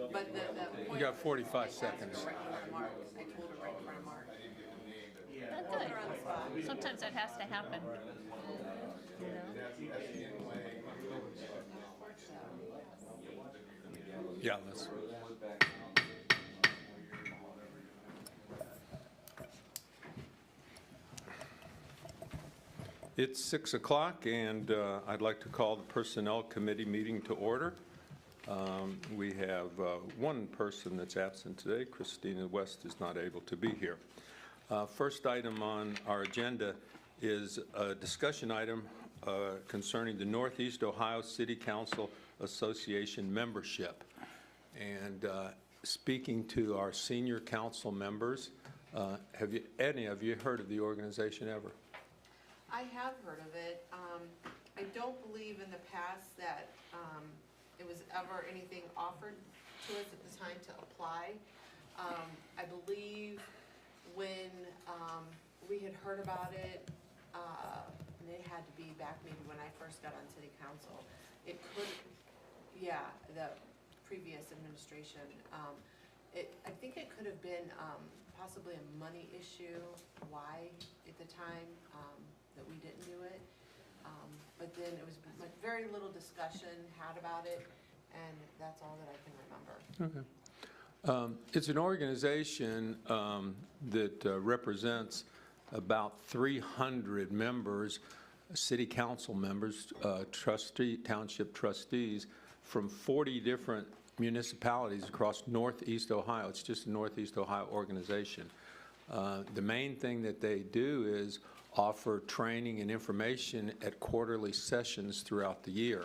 But the You got 45 seconds. Right in front of Mark. I told her right in front of Mark. That's Put her on the spot. good. Sometimes that has to happen. You know? Yeah, let's. It's 6 o'clock, and I'd like to call the Personnel Committee meeting to order. We have one person that's absent today. Christina West is not able to be here. First item on our agenda is a discussion item concerning the Northeast Ohio City Council Association membership. And speaking to our senior council members, have any of you heard of the organization ever? I have heard of it. I don't believe in the past that it was ever anything offered to us at the time to apply. I believe when we had heard about it, and it had to be back maybe when I first got on city council, it could, yeah, the previous administration. I think it could have been possibly a money issue, why at the time that we didn't do it. But then it was like very little discussion had about it, and that's all that I can remember. Okay. It's an organization that represents about 300 members, city council members, township trustees from 40 different municipalities across Northeast Ohio. It's just a Northeast Ohio organization. The main thing that they do is offer training and information at quarterly sessions throughout the year.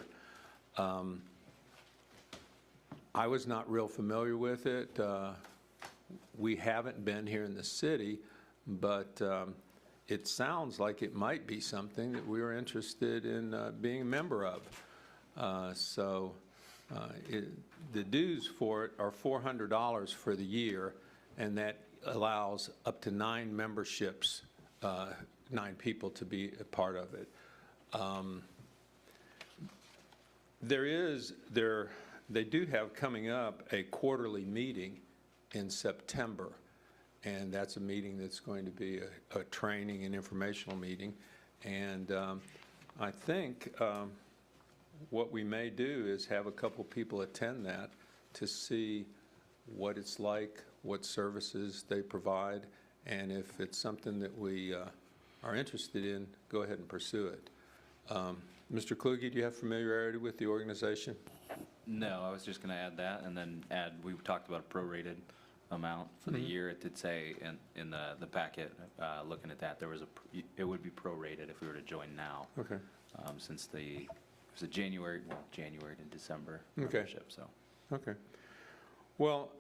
I was not real familiar with it. We haven't been here in the city, but it sounds like it might be something that we are interested in being a member of. The dues for it are $400 for the year, and that allows up to 9 memberships, 9 people to be a part of it. They do have coming up a quarterly meeting in September, and that's a meeting that's going to be a training and informational meeting. And I think what we may do is have a couple people attend that to see what it's like, what services they provide, and if it's something that we are interested in, go ahead and pursue it. Mr. Kluge, do you have familiarity with the organization? No, I was just going to add that, and then we talked about a prorated amount for the year. It did say in the packet, looking at that, it would be prorated if we were to join now. Okay. Since it was a January to December membership. So. Okay. Well,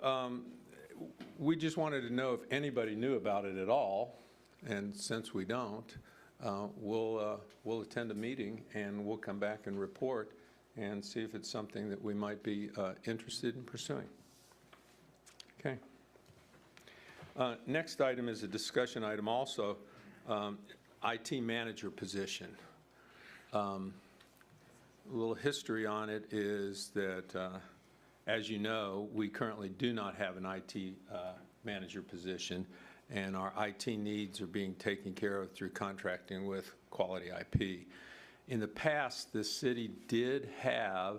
we just wanted to know if anybody knew about it at all, and since we don't, we'll attend a meeting and we'll come back and report and see if it's something that we might be interested in pursuing. Okay. Next item is a discussion item also, IT manager position. A little history on it is that, as you know, we currently do not have an IT manager position, and our IT needs are being taken care of through contracting with Quality IP. In the past, the city did have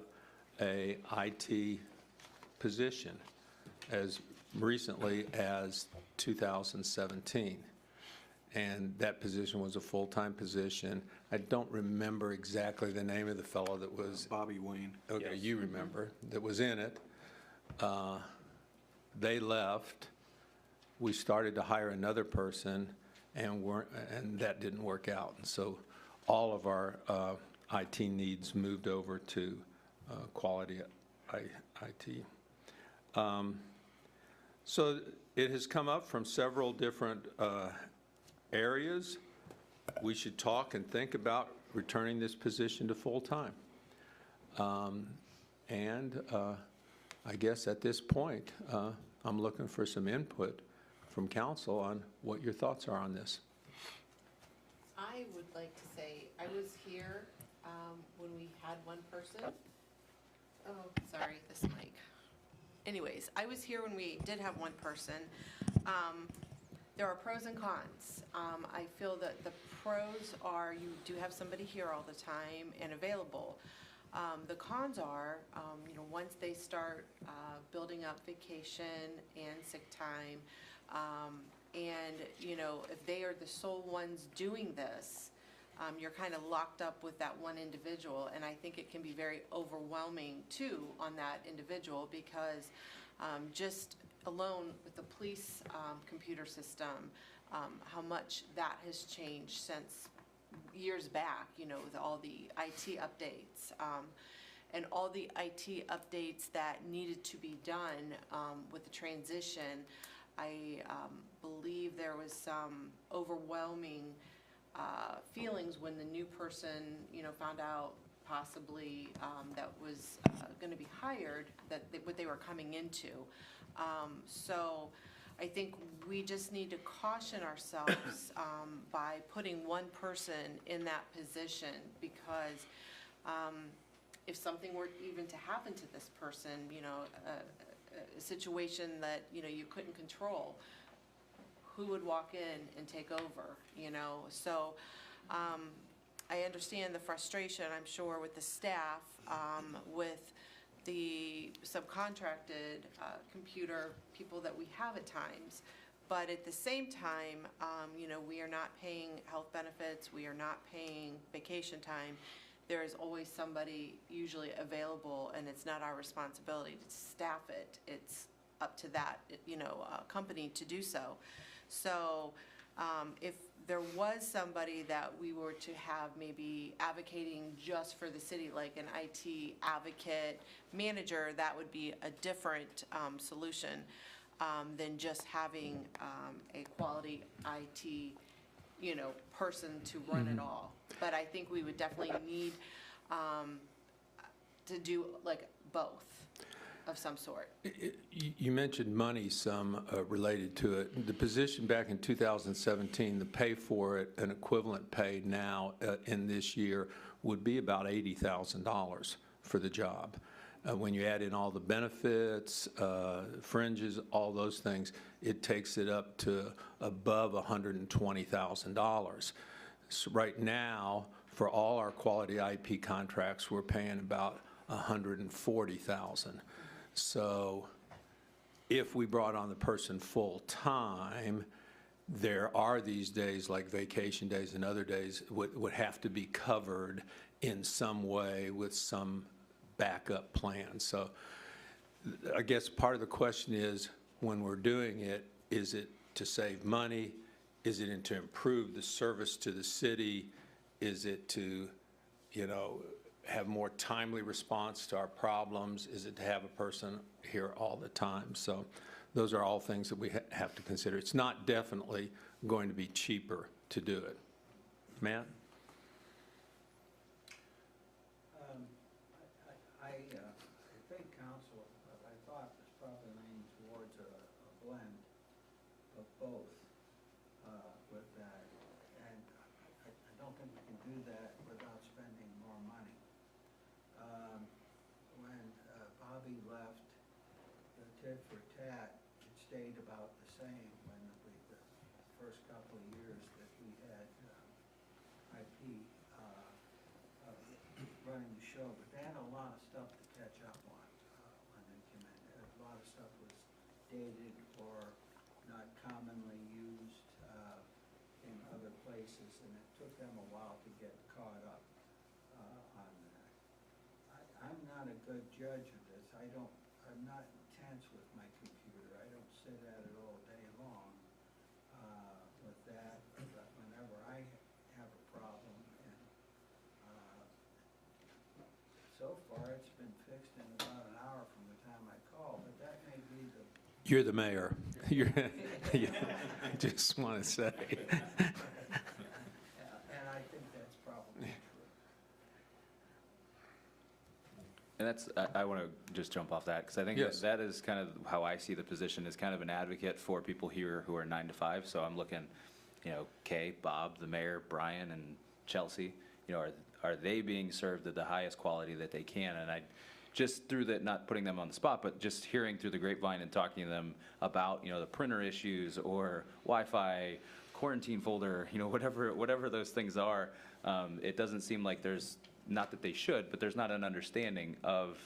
a IT position as recently as 2017. And that position was a full-time position. I don't remember exactly the name of the fellow that was. Bobby Wayne. Okay, Yes. you remember, that was in it. They left. We started to hire another person, and that didn't work out. And so all of our IT needs moved over to Quality IT. So it has come up from several different areas. We should talk and think about returning this position to full-time. I guess at this point, I'm looking for some input from council on what your thoughts are on this. I would like to say, I was here when we had one person. Oh, sorry, this mic. anyways, I was here when we did have one person. There are pros and cons. I feel that the pros are you do have somebody here all the time and available. The cons are, once they start building up vacation and sick time, and, if they are the sole ones doing this, you're kind of locked up with that one individual, and I think it can be very overwhelming too on that individual because just alone with the police computer system, how much that has changed since years back, with all the IT updates, and all the IT updates that needed to be done with the transition. I believe there was some overwhelming feelings when the new person, found out possibly that was going to be hired, what they were coming into. So I think we just need to caution ourselves by putting one person in that position because if something were even to happen to this person, a situation that, you couldn't control, who would walk in and take over, So I understand the frustration, I'm sure, with the staff, with the subcontracted computer people that we have at times. But at the same time, we are not paying health benefits, we are not paying vacation time. There is always somebody usually available, and it's not our responsibility to staff it. It's up to that, company to do so. So if there was somebody that we were to have maybe advocating just for the city, like an IT advocate manager, that would be a different solution than just having a quality IT, person to run it all. But I think we would definitely need to do like both of some sort. You mentioned money some related to it. The position back in 2017, the pay for it, an equivalent pay now in this year would be about $80,000 for the job. When you add in all the benefits, fringes, all those things, it takes it up to above $120,000. So right now, for all our quality IP contracts, we're paying about $140,000. So if we brought on the person full-time, there are these days, like vacation days and other days, would have to be covered in some way with some backup plan. So I guess part of the question is, when we're doing it, is it to save money? Is it to improve the service to the city? Is it to, have more timely response to our problems? Is it to have a person here all the time? So those are all things that we have to consider. It's not definitely going to be cheaper to do it. Matt? I think council, I thought was probably leaning towards a blend of both with that. And I don't think we can do that without spending more money. When Bobby left the tit for tat, it stayed about the same when the first couple of years that we had IP running the show, but they had a lot of stuff to catch up on when they came in. A lot of stuff was dated or not commonly used in other places, and it took them a while to get caught up on that. I'm not a good judge of this. I'm not intense with my computer. I don't sit at it all day long with that, but whenever I have a problem, and so far it's been fixed in about an hour from the time I call, but that may be the... You're the mayor. I just want to say. And I think that's probably true. And that's, I want to just jump off that, because I think Yes. that is kind of how I see the position, as kind of an advocate for people here who are 9 to 5. So I'm looking, Kay, Bob, the mayor, Brian, and Chelsea, are they being served at the highest quality that they can? And just through the, not putting them on the spot, but just hearing through the grapevine and talking to them about, the printer issues or Wi-Fi, quarantine folder, whatever those things are, it doesn't seem like there's, not that they should, but there's not an understanding of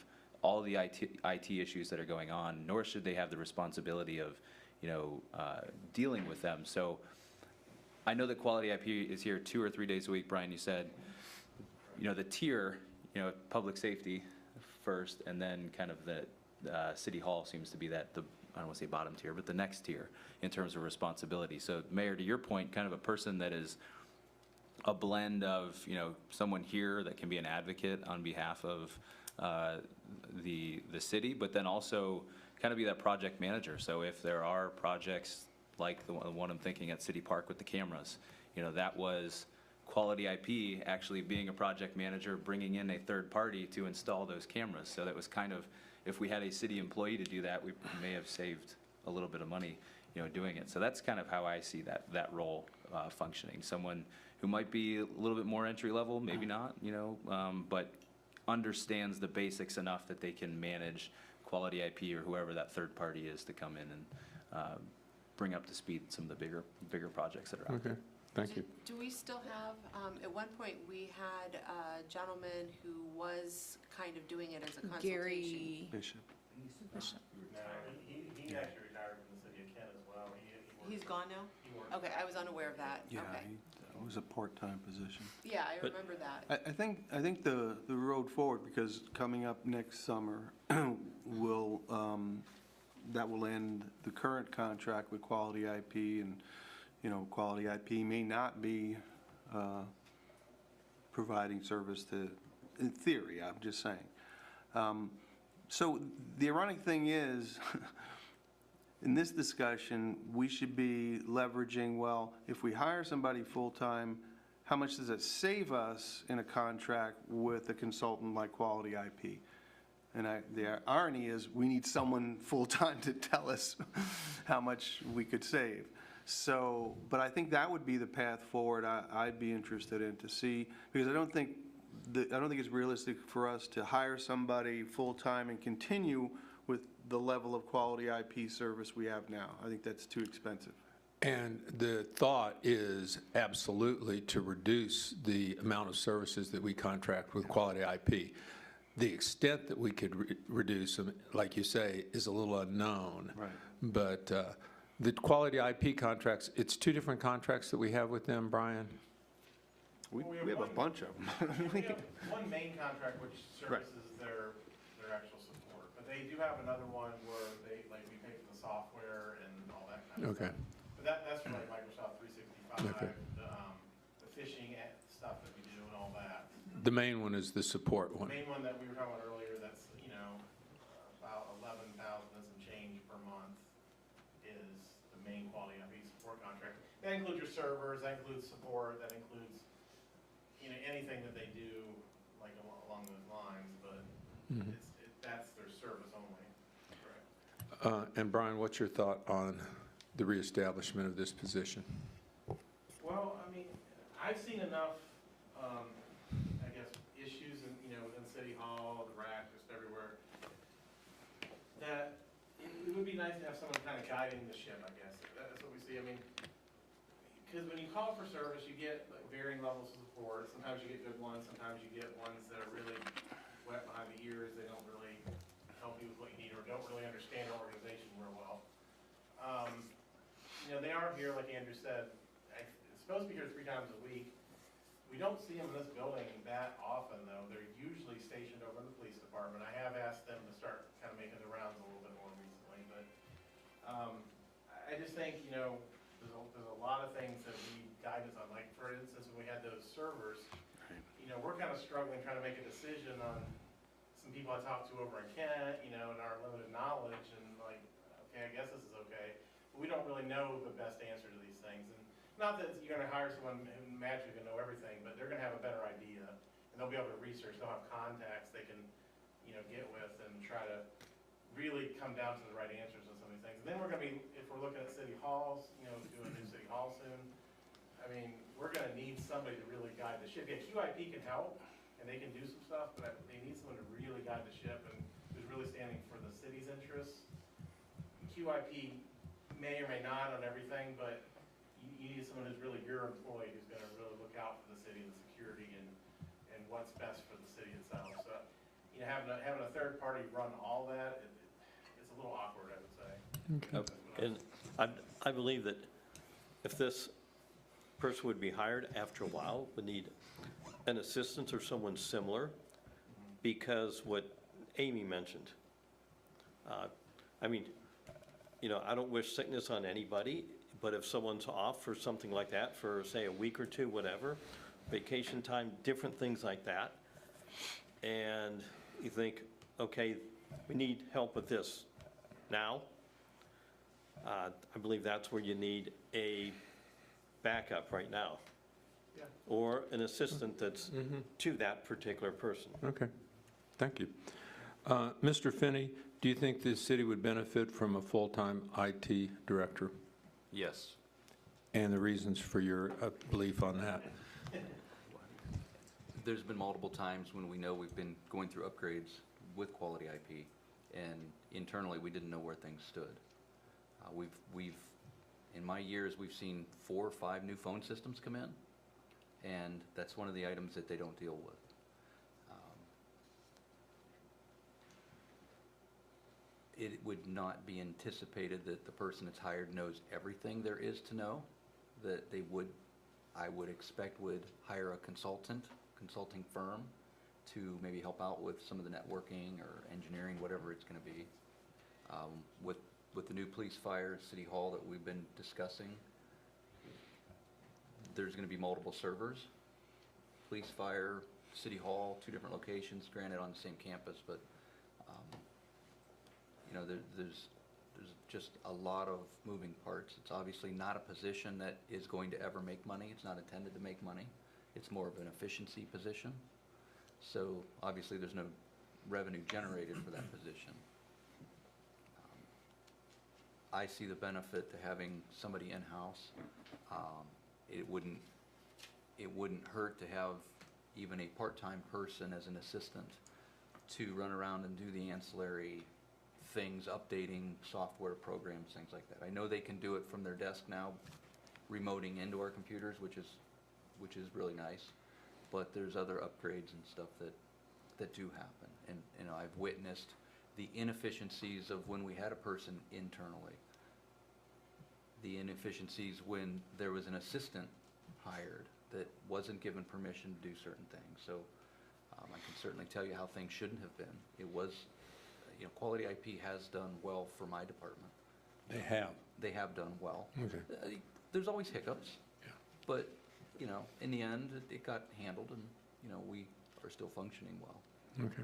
all the IT issues that are going on, nor should they have the responsibility of, dealing with them. So I know that Quality IP is here 2 or 3 days a week. Brian, you said, the tier, public safety first, and then kind of the City Hall seems to be I don't want to say bottom tier, but the next tier in terms of responsibility. So Mayor, to your point, kind of a person that is a blend of, someone here that can be an advocate on behalf of the city, but then also kind of be that project manager. So if there are projects like the one I'm thinking at City Park with the cameras, that was Quality IP actually being a project manager, bringing in a third party to install those cameras. So that was kind of, if we had a city employee to do that, we may have saved a little bit of money, doing it. So that's kind of how I see that role functioning. Someone who might be a little bit more entry level, maybe not, but understands the basics enough that they can manage Quality IP or whoever that third party is to come in and bring up to speed some of the bigger projects that are out there. Okay, thank you. Do we still have, at one point, we had a gentleman who was kind of doing it as a consultation. Gary Bishop. Bishop. No, he actually retired from the city of Kent as well. He's gone now? He worked. Okay, I was unaware of that. Yeah, Okay. it was a part-time position. Yeah, I But- remember that. I think the road forward, because coming up next summer, will, that will end the current contract with Quality IP, and, Quality IP may not be providing service to, in theory, I'm just saying. So the ironic thing is, in this discussion, we should be leveraging, well, if we hire somebody full-time, how much does it save us in a contract with a consultant like Quality IP? And the irony is, we need someone full-time to tell us how much we could save. So, but I think that would be the path forward I'd be interested in to see, because I don't think it's realistic for us to hire somebody full-time and continue with the level of Quality IP service we have now. I think that's too expensive. And the thought is absolutely to reduce the amount of services that we contract with Quality IP. The extent that we could reduce them, like you say, is a little unknown. Right. But the Quality IP contracts, it's 2 different contracts that we have with them, Brian? We Well, have a bunch of them. We have one main contract which services their actual support, but they do have another one where they, like, we pay for the software and all that kind of Okay. stuff. But that's for like Microsoft 365, Okay. the phishing stuff that we do and all that. The main one is the support The one. main one that we were talking about earlier, that's, about 11,000 and some change per month is the main Quality IP support contract. That includes your servers, that includes support, that includes, anything that they do, like along those lines, but Mhm. that's their service only. Correct. And Brian, what's your thought on the reestablishment of this position? Well, I've seen enough, I guess, issues within City Hall, the rack, just everywhere, that it would be nice to have someone kind of guiding the ship, I guess. That's what we see. Because when you call for service, you get like varying levels of support. Sometimes you get good ones, sometimes you get ones that are really wet behind the ears. They don't really help you with what you need or don't really understand our organization real well. They are here, like Andrew said, it's supposed to be here 3 times a week. We don't see them in this building that often, though. They're usually stationed over in the police department. I have asked them to start kind of making the rounds a little bit more recently, but I just think, there's a lot of things that we need guidance on. Like, for instance, when we had those servers, we're kind of struggling trying to make a decision on some people I talked to over in Kent, and our limited knowledge, and like, okay, I guess this is okay. But we don't really know the best answer to these things. And not that you're going to hire someone who magically can know everything, but they're going to have a better idea, and they'll be able to research. They'll have contacts they can, get with and try to really come down to the right answers on some of these things. And then we're going to be, if we're looking at city halls, doing a new city hall soon, we're going to need somebody to really guide the ship. Yeah, QIP can help, and they can do some stuff, but they need someone to really guide the ship and who's really standing for the city's interests. QIP may or may not on everything, but you need someone who's really your employee, who's gonna really look out for the city and the security and what's best for the city itself. So, you know, having a third party run all that, it's a little awkward, I would say. And I believe that if this person would be hired, after a while, would need an assistant or someone similar, because what Amy mentioned, I mean, you know, I don't wish sickness on anybody, but if someone's off for something like that, for, say, a week or two, whatever, vacation time, different things like that, and you think, okay, we need help with this now, I believe that's where you need a backup right now. Yeah. Or an assistant that's to that particular person. Okay, thank you. Mr. Finney, do you think the city would benefit from a full-time IT director? Yes. And the reasons for your belief on that? There's been multiple times when we know we've been going through upgrades with Quality IP, and internally, we didn't know where things stood. We've, in my years, we've seen 4 or 5 new phone systems come in, and that's one of the items that they don't deal with. It would not be anticipated that the person that's hired knows everything there is to know, that they would, I would expect, would hire a consulting firm to maybe help out with some of the networking or engineering, whatever it's gonna be. With the new police, fire, city hall that we've been discussing, there's gonna be multiple servers. Police, fire, city hall, 2 different locations, granted on the same campus, but, you know, there's just a lot of moving parts. It's obviously not a position that is going to ever make money. It's not intended to make money. It's more of an efficiency position. So obviously, there's no revenue generated for that position. I see the benefit to having somebody in-house. It wouldn't hurt to have even a part-time person as an assistant to run around and do the ancillary things, updating software programs, things like that. I know they can do it from their desk now, remoting into our computers, which is really nice. But there's other upgrades and stuff that do happen. And, you know, I've witnessed the inefficiencies of when we had a person internally. The inefficiencies when there was an assistant hired that wasn't given permission to do certain things. So I can certainly tell you how things shouldn't have been. It was, you know, Quality IP has done well for my department. They have. They have done well. Okay. There's always hiccups. Yeah. But, you know, in the end, it got handled, and, you know, we are still functioning well. Okay.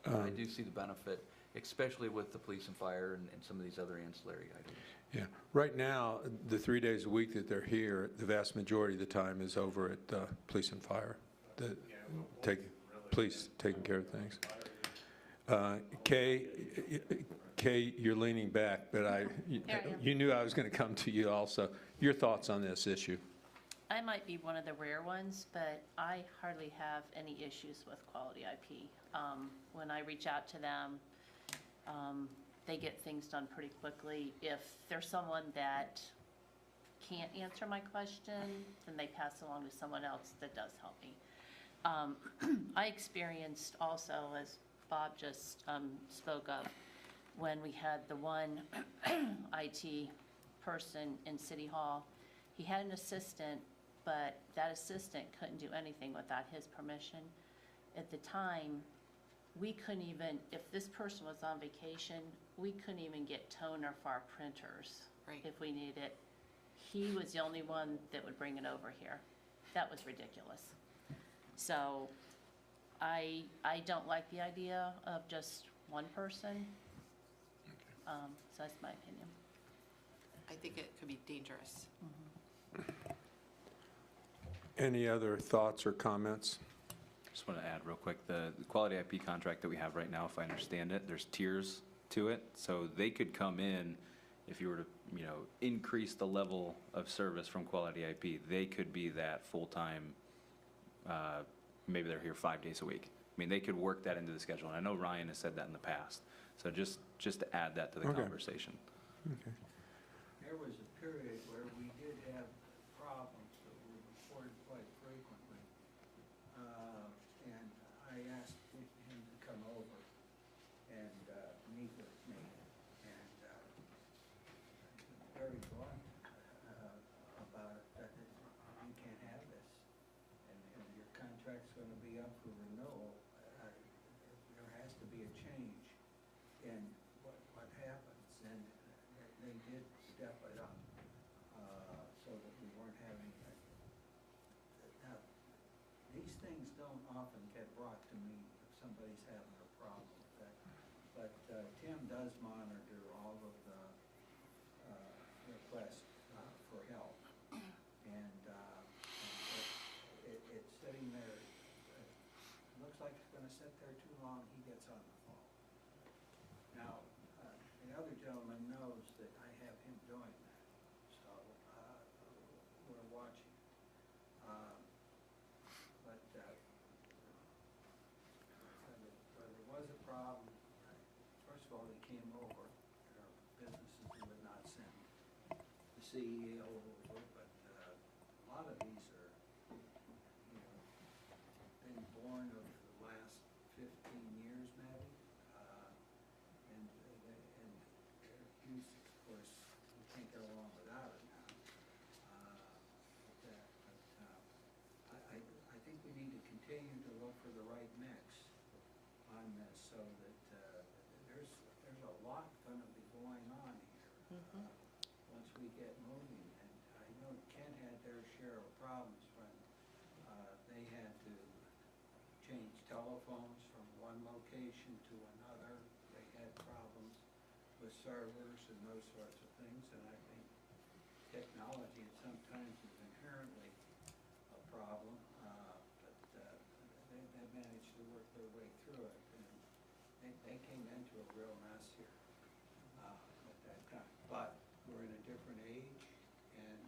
So I do see the benefit, especially with the police and fire and some of these other ancillary items. Yeah. Right now, the 3 days a week that they're here, the vast majority of the time is over at police and fire, that police taking care of things. Kay, you're leaning back, but you knew I was going to come to you also. Your thoughts on this issue? I might be one of the rare ones, but I hardly have any issues with Quality IP. When I reach out to them, they get things done pretty quickly. If there's someone that can't answer my question, then they pass along to someone else that does help me. I experienced also, as Bob just spoke of, when we had the one IT person in City Hall, he had an assistant, but that assistant couldn't do anything without his permission. At the time, we couldn't even, if this person was on vacation, we couldn't even get toner for our printers. Right. If we needed it. He was the only one that would bring it over here. That was ridiculous. So I don't like the idea of just one person. So that's my opinion. I think it could be dangerous. Any other thoughts or comments? Just want to add real quick, the Quality IP contract that we have right now, if I understand it, there's tiers to it. So they could come in, if you were to, you know, increase the level of service from Quality IP, they could be that full-time maybe they're here 5 days a week. I mean, they could work that into the schedule, and I know Ryan has said that in the past. So just to add that to the Okay. conversation. Okay. There was a period where we did have problems that were reported quite frequently. And I asked him to come over and meet with me. And he was very blunt about it, that you can't have this. And your contract's going to be up for renewal. There has to be a change in what happens. And they did step it up so that we weren't having. Now, these things don't often get brought to me if somebody's having a problem with that. But Tim does monitor all of the requests for help. And it's sitting there, it looks like it's gonna sit there too long, he gets on the phone. Now, the other gentleman knows that I have him doing that, so we're watching. But where there was a problem, first of all, they came over, there are businesses who would not send the CEO over, but a lot of these are, been born of the last 15 years maybe. And their use, of course, we can't get along without it now. I think we need to continue to look for the right mix on this so that there's a lot gonna be going on here. Once we get moving, and I know Kent had their share of problems when they had to change telephones from one location to another. They had problems with servers and those sorts of things, and I think technology at sometimes is inherently a problem, but they managed to work their way through it, and they came into a real mess here at that time. But we're in a different age and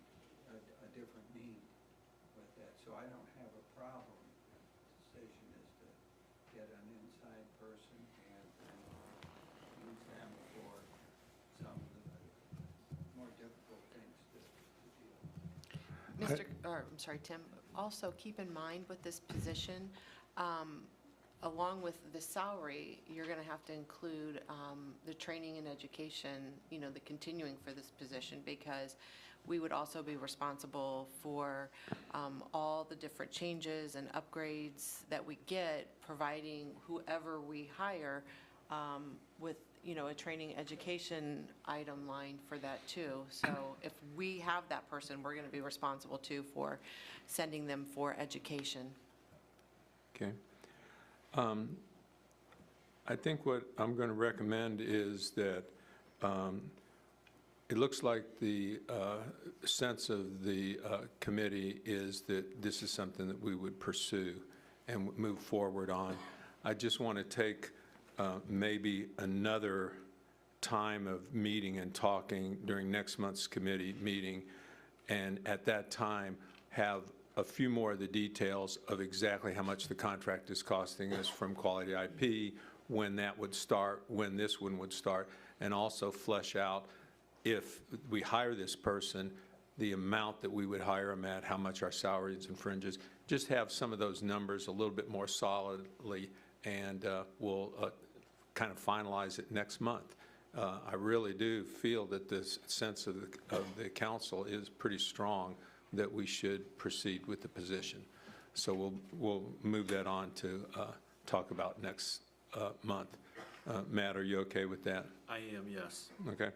a different need with that, so I don't have a problem. The decision is to get an inside person and use them for some of the more difficult things to deal with. I'm sorry, Tim, also keep in mind with this position, along with the salary, you're going to have to include the training and education, the continuing for this position, because we would also be responsible for all the different changes and upgrades that we get, providing whoever we hire with, a training education item line for that too. So if we have that person, we're going to be responsible too for sending them for education. Okay. I think what I'm going to recommend is that it looks like the sense of the committee is that this is something that we would pursue and move forward on. I just want to take maybe another time of meeting and talking during next month's committee meeting, and at that time have a few more of the details of exactly how much the contract is costing us from Quality IP, when that would start, when this one would start, and also flesh out, if we hire this person, the amount that we would hire them at, how much our salaries and fringes, just have some of those numbers a little bit more solidly, and we'll kind of finalize it next month. I really do feel that this sense of the council is pretty strong that we should proceed with the position. So we'll move that on to talk about next month. Matt, are you okay with that? I am, yes. Okay.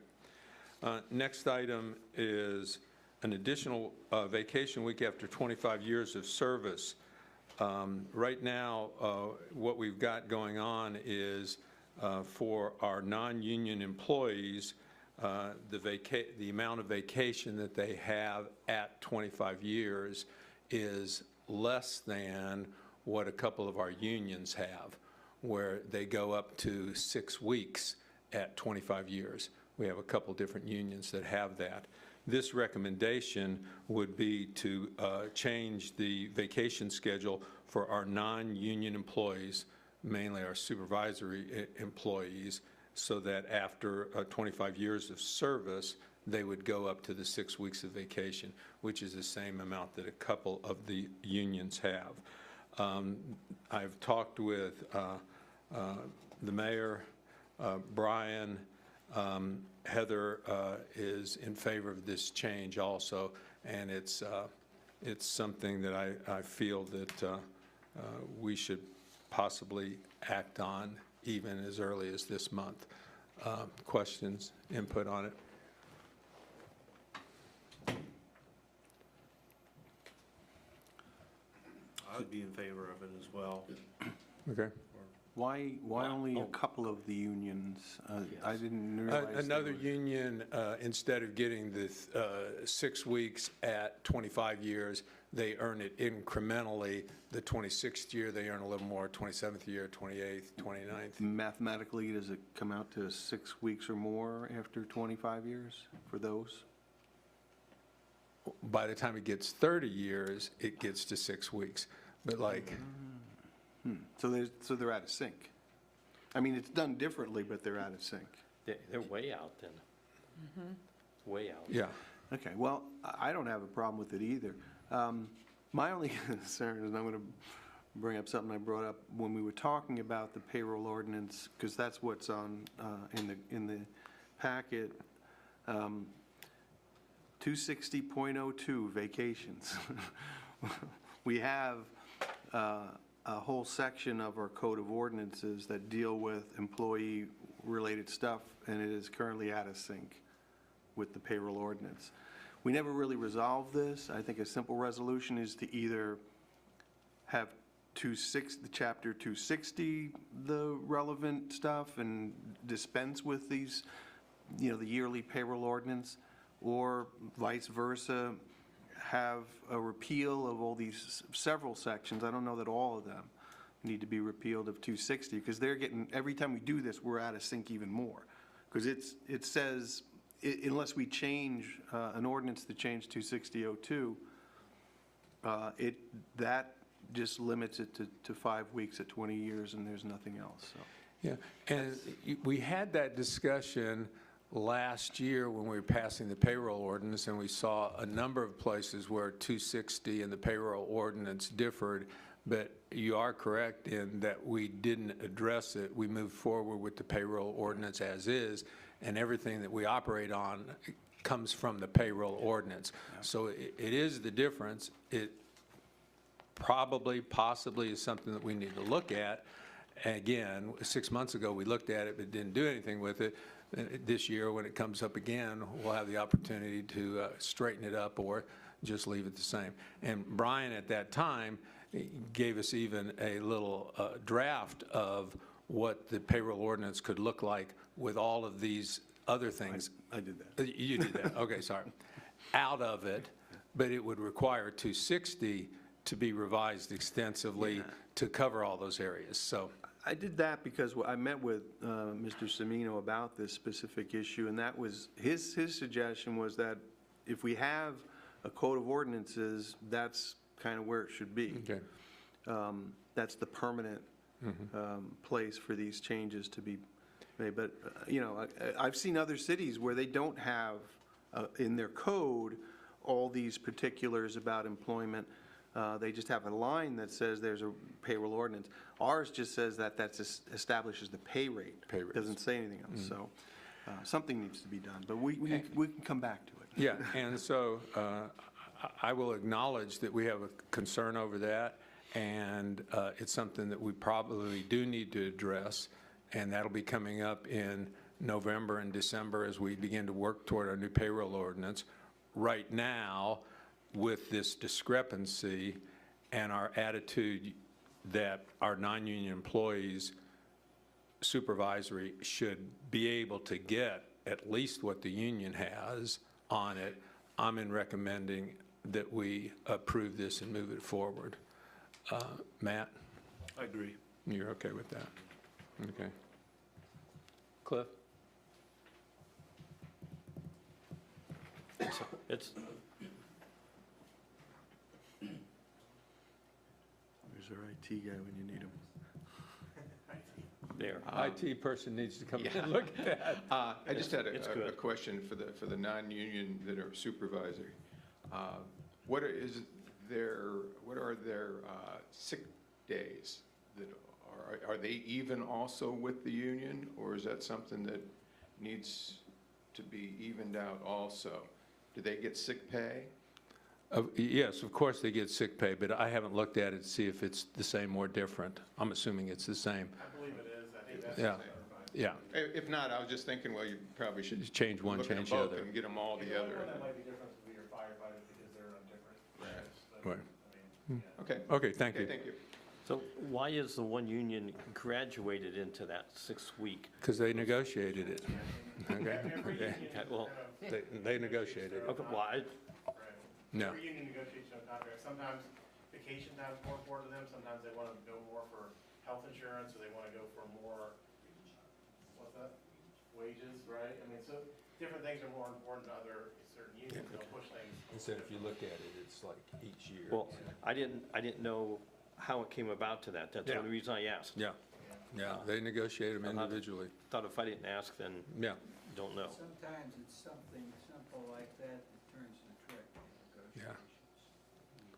Next item is an additional vacation week after 25 years of service. Right now, what we've got going on is for our non-union employees, the amount of vacation that they have at 25 years is less than what a couple of our unions have, where they go up to 6 weeks at 25 years. We have a couple different unions that have that. This recommendation would be to change the vacation schedule for our non-union employees, mainly our supervisory employees, so that after 25 years of service, they would go up to the 6 weeks of vacation, which is the same amount that a couple of the unions have. I've talked with the mayor, Brian. Heather is in favor of this change also, and it's something that I feel that we should possibly act on even as early as this month. Questions, input on it? I would be in favor of it as well. Okay. Why only a couple of the unions? I didn't realize. Another union, instead of getting the 6 weeks at 25 years, they earn it incrementally. The 26th year, they earn a little more, 27th year, 28th, 29th. Mathematically, does it come out to 6 weeks or more after 25 years for those? By the time it gets 30 years, it gets to 6 weeks. But like, So they're out of sync. I mean, it's done differently, but they're out of sync. They're way out then. Way out. yeah. Okay, well, I don't have a problem with it either. My only concern is, and I'm going to bring up something I brought up when we were talking about the payroll ordinance, because that's what's on, in the packet. 260.02, vacations. We have a whole section of our code of ordinances that deal with employee-related stuff, and it is currently out of sync with the payroll ordinance. We never really resolved this. I think a simple resolution is to either have the chapter 260, the relevant stuff, and dispense with these, the yearly payroll ordinance, or vice versa, have a repeal of all these several sections. I don't know that all of them need to be repealed of 260, because they're getting, every time we do this, we're out of sync even more. Because it says, unless we change an ordinance to change 260.02, that just limits it to 5 weeks at 20 years, and there's nothing else, so. Yeah, and we had that discussion last year when we were passing the payroll ordinance, and we saw a number of places where 260 and the payroll ordinance differed, but you are correct in that we didn't address it. We moved forward with the payroll ordinance as is, and everything that we operate on comes from the payroll ordinance. So it is the difference. It possibly is something that we need to look at. Again, 6 months ago, we looked at it but didn't do anything with it. This year, when it comes up again, we'll have the opportunity to straighten it up or just leave it the same. And Brian, at that time, gave us even a little draft of what the payroll ordinance could look like with all of these other things. I did that. You did that, okay, sorry. Out of it, but it would require 260 to be revised extensively to cover all those areas, so. I did that because I met with Mr. Semino about this specific issue, and that was, his suggestion was that if we have a code of ordinances, that's kind of where it should be. Okay. That's the permanent place for these changes to be made. But, I've seen other cities where they don't have in their code all these particulars about employment. They just have a line that says there's a payroll ordinance. Ours just says that establishes the pay rate. Pay rates. Doesn't say anything else. So something needs to be done, but we can come back to it. Yeah, and so I will acknowledge that we have a concern over that, and it's something that we probably do need to address, and that'll be coming up in November and December as we begin to work toward our new payroll ordinance. Right now, with this discrepancy and our attitude that our non-union employees supervisory should be able to get at least what the union has on it, I'm in recommending that we approve this and move it forward. Matt? I agree. You're okay with that? Okay. Cliff? It's, Where's our IT guy when you need him? There. IT person needs to come in and look at that. I just had It's a good. question for the non-union that are supervisory. What are their sick days that are they even also with the union, or is that something that needs to be evened out also? Do they get sick pay? Yes, of course they get sick pay, but I haven't looked at it to see if it's the same or different. I'm assuming it's the same. I believe it is, I think that's Yeah. clarified. Yeah, If not, I was just thinking, well, you probably should just change one, look at them change the both other. and get them all The only together. one that might be different would be your firefighters because they're on different shifts. but, Right. I mean, yeah. Okay. Okay, thank Okay, you. thank you. So why is the one union graduated into that 6-week? Because they negotiated it. Okay? Every Yeah. union Okay, well, kind of They negotiated it. Okay, well, Right. No. Every union negotiates no contract. Sometimes vacation time's more important to them, sometimes they want to go more for health insurance, or they want to go for more, what's that? Wages, right? I mean, so different things are more important to other certain unions, they'll push things. Instead, if you look at it, it's like each year. well, I didn't know how it came about to that. That's the Yeah. only reason I asked. Yeah, yeah, they negotiate them individually. Thought if I didn't ask, then Yeah, don't know. Sometimes it's something simple like that that turns the trick in negotiations.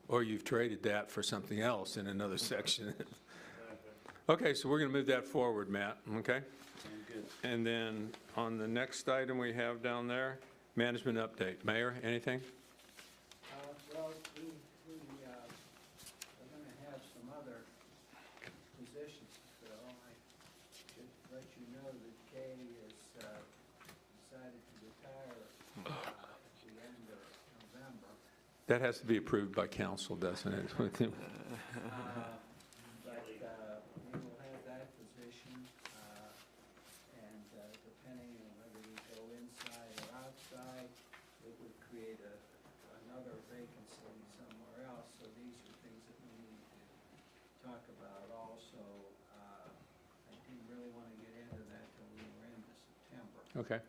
or you've traded that for something else in another section. Okay, so we're going to move that forward, Matt, okay? And then on the next item we have down there, management update. Mayor, anything? Well, we're gonna have some other positions to fill. I should let you know that Kay has decided to retire at the end of November. That has to be approved by council, doesn't it? But we will have that position, and depending on whether we go inside or outside, it would create another vacancy somewhere else. So these are things that we need to talk about also. I didn't really want to get into that till we were into September, Okay,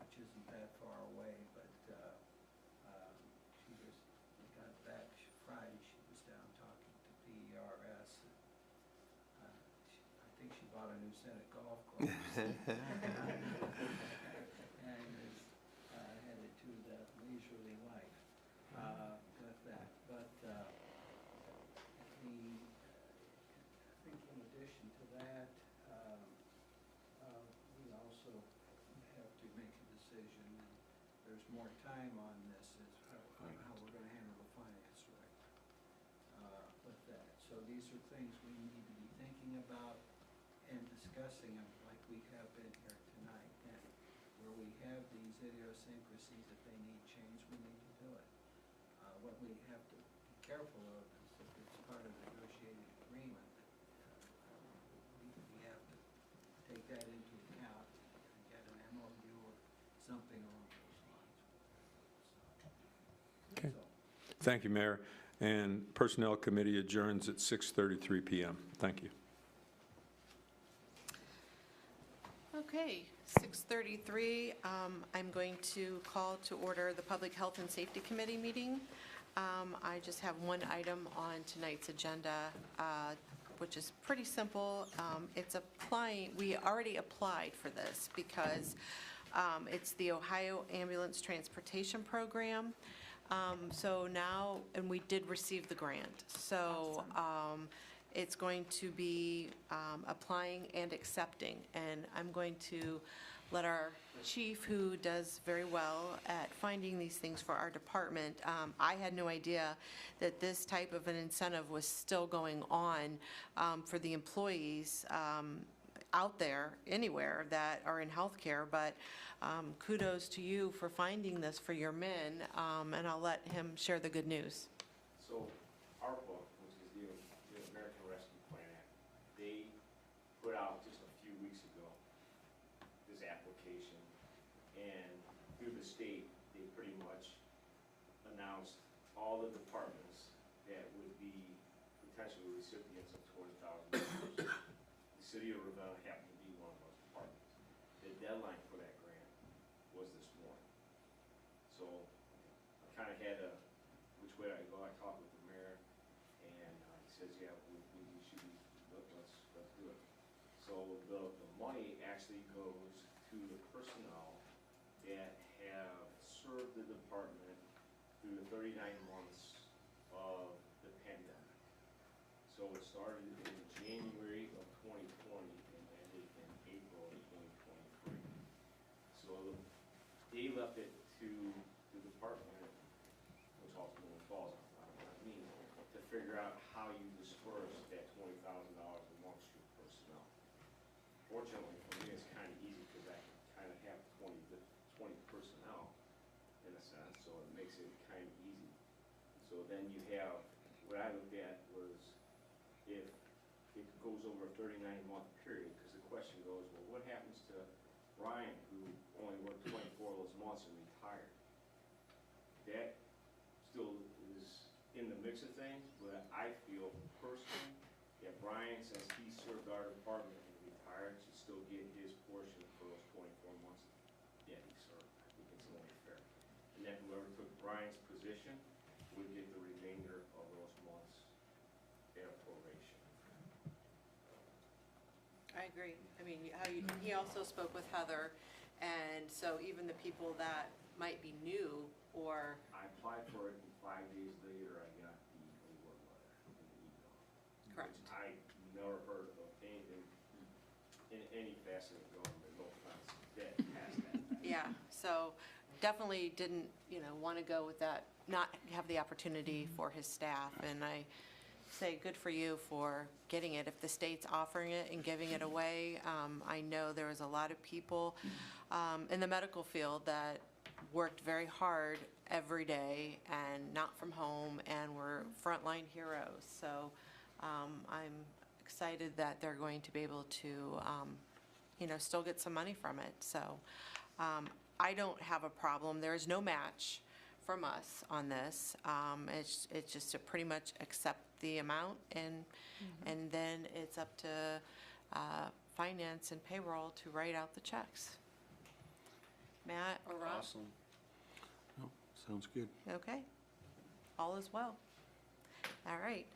which isn't that far away, but she just got back Friday. She was down talking to PERS. I think she bought a new set of golf clubs. And is headed to the leisurely life with that. But I think in addition to that, we also have to make a decision. There's more time on this as how we're going to handle the finance director with that. So these are things we need to be thinking about and discussing them like we have been here tonight. And where we have these idiosyncrasies, if they need change, we need to do it. What we have to be careful of is if it's part of the negotiated agreement, we have to take that into account and get an MOU or something along those lines. Okay. So, thank you, Mayor. And Personnel Committee adjourns at 6:33 PM. Thank you. Okay, 6:33, I'm going to call to order the Public Health and Safety Committee meeting. I just have one item on tonight's agenda, which is pretty simple. It's applying, we already applied for this because it's the Ohio Ambulance Transportation Program. So now, and we did receive the grant. So it's going to be applying and accepting. And I'm going to let our chief, who does very well at finding these things for our department, I had no idea that this type of an incentive was still going on for the employees out there, anywhere that are in healthcare, but kudos to you for finding this for your men, and I'll let him share the good news. So ARPA, which is the American Rescue Plan Act, they put out just a few weeks ago this application, and through the state, they pretty much announced all the departments that would be potential recipients of $20,000. The city of Ravenna happened to be one of those departments. The deadline for that grant was this morning. So I kind of had a, which way I go, I talked with the mayor, and he says, yeah, So the money actually goes to the personnel that have served the department through the 39 months of the pandemic. So it started in January of 2020 and ended in April of 2023. So they left it to the department, which ultimately falls on me, to figure out how you disperse that $20,000 amongst your personnel. Fortunately for me, it's kind of easy because I kind of have 20 personnel in a sense, so it makes it kind of easy. So then you have, what I looked at was if it goes over a 39-month period, because the question goes, well, what happens to Ryan, who only worked 24 of those months and retired? That still is in the mix of things, but I feel personally that Brian, since he served our department and retired, should still get his portion for those 24 months that he served. I think it's only fair. And then whoever took Brian's position would get the remainder of those months at a proration. I agree. I mean, he also spoke with Heather, and so even the people that might be new or, I applied for it, and 5 days later, I got the award letter in the email. Correct. Which I never heard of anything in any facet of government, no offense, that has that. yeah, so definitely didn't, want to go with that, not have the opportunity for his staff. And I say good for you for getting it. If the state's offering it and giving it away, I know there was a lot of people in the medical field that worked very hard every day and not from home and were frontline heroes. So I'm excited that they're going to be able to, still get some money from it. So I don't have a problem. There is no match from us on this. It's just to pretty much accept the amount, and then it's up to finance and payroll to write out the checks. Matt or Rob? Awesome. Oh, sounds good. Okay. All is well. All right.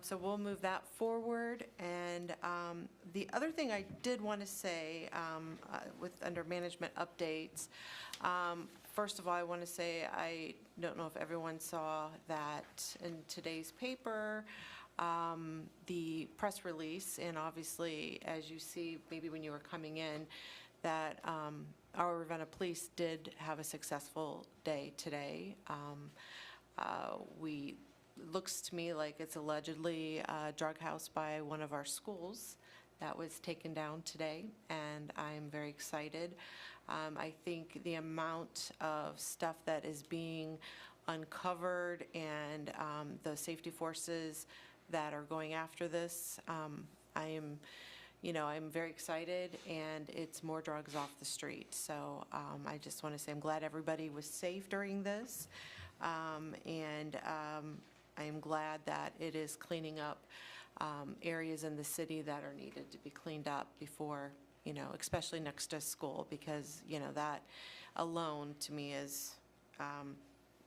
So we'll move that forward. And the other thing I did want to say under management updates, first of all, I want to say I don't know if everyone saw that in today's paper, the press release, and obviously, as you see, maybe when you were coming in, that our Ravenna Police did have a successful day today. Looks to me like it's allegedly a drug house by one of our schools that was taken down today, and I'm very excited. I think the amount of stuff that is being uncovered and the safety forces that are going after this, I'm very excited, and it's more drugs off the street. So I just want to say I'm glad everybody was safe during this, and I'm glad that it is cleaning up areas in the city that are needed to be cleaned up before, especially next to school, because, that alone to me is,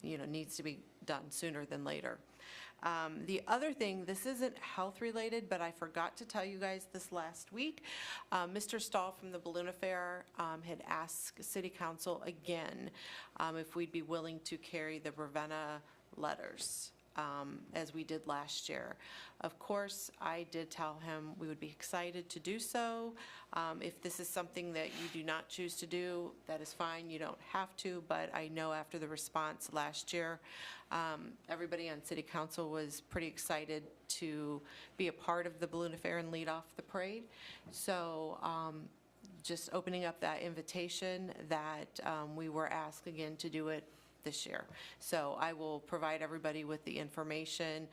needs to be done sooner than later. The other thing, this isn't health related, but I forgot to tell you guys this last week. Mr. Stahl from the Balloon Affair had asked City Council again if we'd be willing to carry the Ravenna letters as we did last year. Of course, I did tell him we would be excited to do so. If this is something that you do not choose to do, that is fine. You don't have to, but I know after the response last year, everybody on City Council was pretty excited to be a part of the Balloon Affair and lead off the parade. So just opening up that invitation that we were asked again to do it this year. So I will provide everybody with the information.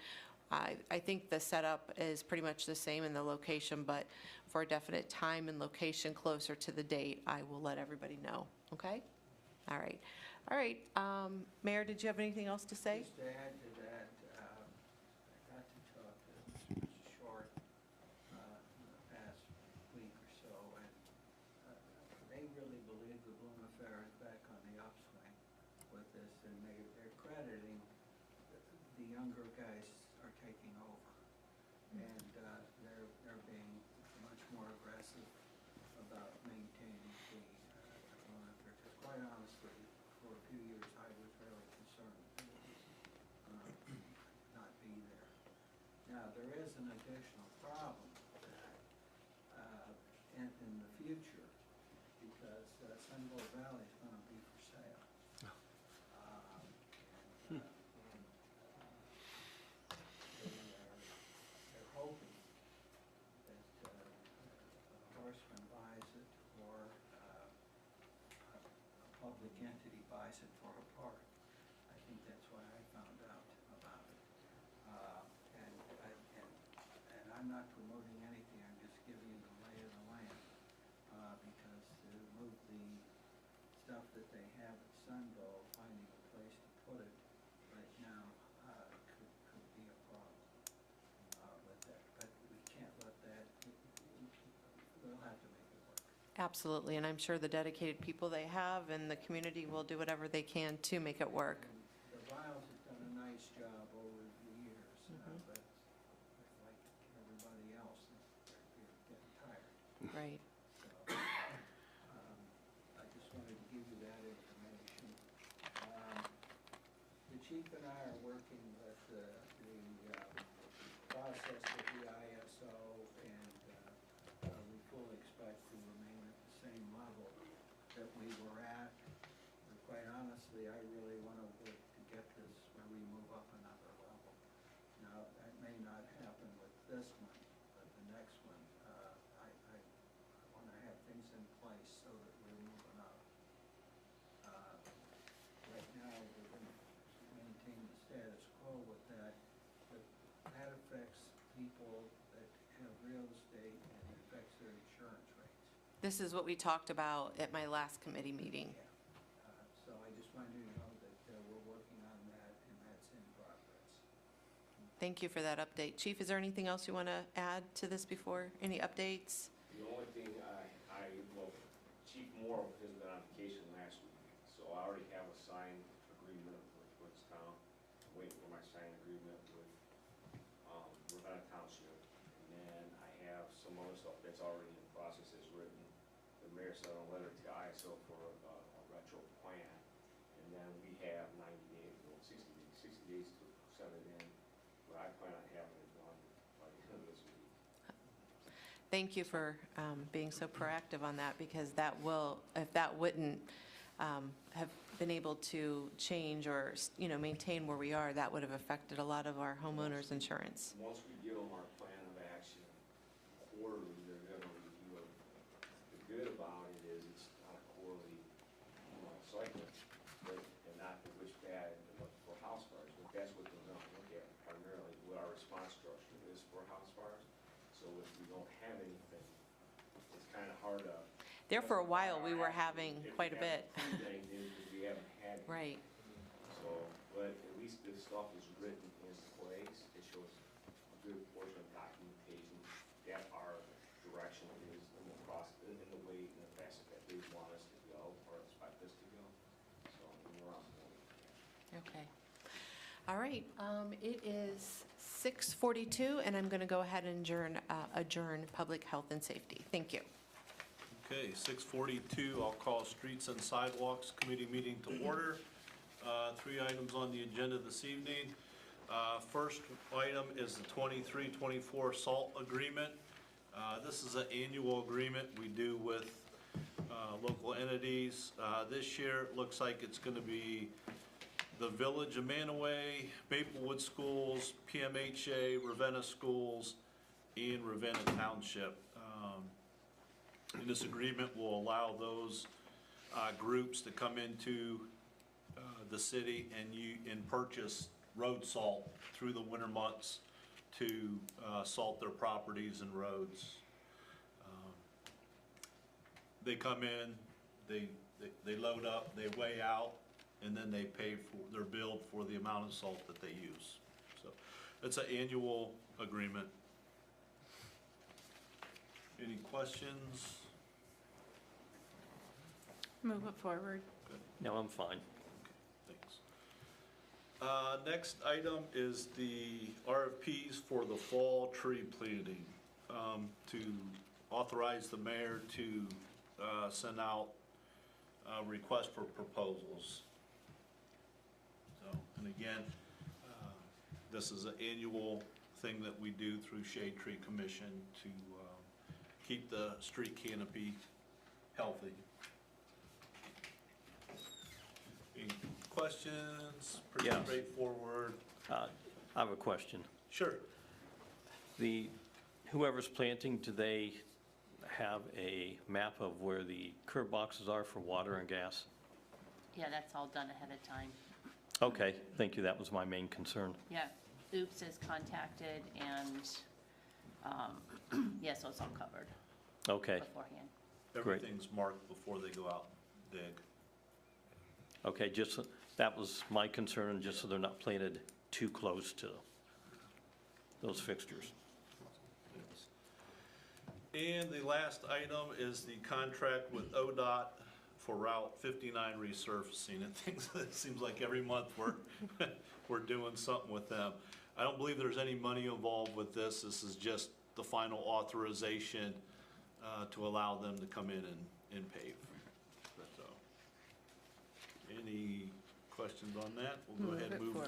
I think the setup is pretty much the same in the location, but for a definite time and location closer to the date, I will let everybody know, okay? All right. All right, Mayor, did you have anything else to say? Just to add to that, I got to talk to Mr. Short in the past week or so, and they really believe the Balloon Affair is back on the upswing with this, and they're crediting the younger guys are taking over, and they're being much more aggressive Now, there is an additional problem with that in the future, because Sunville Valley is going to be for sale. And, they're hoping that Horseman buys it, or a public entity buys it for a park. I think that's what I found out about it. And I'm not promoting anything, I'm just giving you the lay of the land, because to move the stuff that they have at Sunville, finding a place to put it right now, could be a problem with that. But we can't let that, we'll have to make it work. Absolutely, and I'm sure the dedicated people they have and the community will do whatever they can to make it work. The Viles has done a nice job over the years, but like everybody else, they're getting tired. Right. So, I just wanted to give you that information. The chief and I are working with the process with the ISO, and we fully expect to remain at the same level that we were at. But quite honestly, I really want to work to get this where we move up another level. Now, that may not happen with this one, but the next one, I want to have things in place so that we're moving up. Right now, we're going to maintain the status quo with that, but that affects people that have real estate, and it affects their insurance rates. This is what we talked about at my last committee meeting. So I just wanted you to know that we're working on that, and that's in progress. Thank you for that update. Chief, is there anything else you want to add to this before? Any updates? The only thing well, Chief Moore has been on vacation last week, so I already have a signed agreement with Woodstown. I'm waiting for my signed agreement with Ravenna Township. And then I have some other stuff that's already in process, as written. The mayor sent a letter to ISO for a retro plan. And then we have 90 days, well, 60 days to send it in. But I plan on having it done by the end of this week. Thank you for being so proactive on that, because that will, if that wouldn't have been able to change or, maintain where we are, that would have affected a lot of our homeowners' insurance. Once we give them our plan of action quarterly, they're gonna review it. The good about it is it's not a quarterly, cycle, and not which bad for house fires, but that's what they're gonna look at primarily, what our response structure is for house fires. So if we don't have anything, it's kinda hard to. There for a while, we were having If we quite a bit. haven't proved anything, because we haven't had it. Right. So, but at least this stuff is written in place, it shows a good portion of documentation that our direction is in the process, in the way, in the facet that they want us to go, or expect us to go. So, we're on board. Okay. All right, it is 6:42, and I'm going to go ahead and adjourn Public Health and Safety. Thank you. Okay, 6:42, I'll call Streets and Sidewalks Committee meeting to order. 3 items on the agenda this evening. First item is the 23-24 SALT agreement. This is an annual agreement we do with local entities. This year, it looks like it's going to be the Village of Manaway, Maplewood Schools, PMHA, Ravenna Schools, and Ravenna Township. And this agreement will allow those groups to come into the city and purchase road salt through the winter months to salt their properties and roads. They come in, they load up, they weigh out, and then they pay for, they're billed for the amount of salt that they use. So it's an annual agreement. Any questions? Move it forward. No, I'm fine. Thanks. Next item is the RFPs for the fall tree planting. To authorize the mayor to send out requests for proposals. So, and again, this is an annual thing that we do through Shade Tree Commission to keep the street canopy healthy. Any questions? Pretty Yes. straightforward. I have a question. Sure. Whoever's planting, do they have a map of where the curb boxes are for water and gas? Yeah, that's all done ahead of time. Okay, thank you, that was my main concern. Yeah, Oops is contacted and, yes, so it's all covered Okay, beforehand. Great. Everything's marked before they go out and dig. okay, that was my concern, just so they're not planted too close to those fixtures. And the last item is the contract with ODOT for Route 59 resurfacing. It seems like every month we're doing something with them. I don't believe there's any money involved with this. This is just the final authorization to allow them to come in and pave. So, any questions on that? We'll go ahead and move.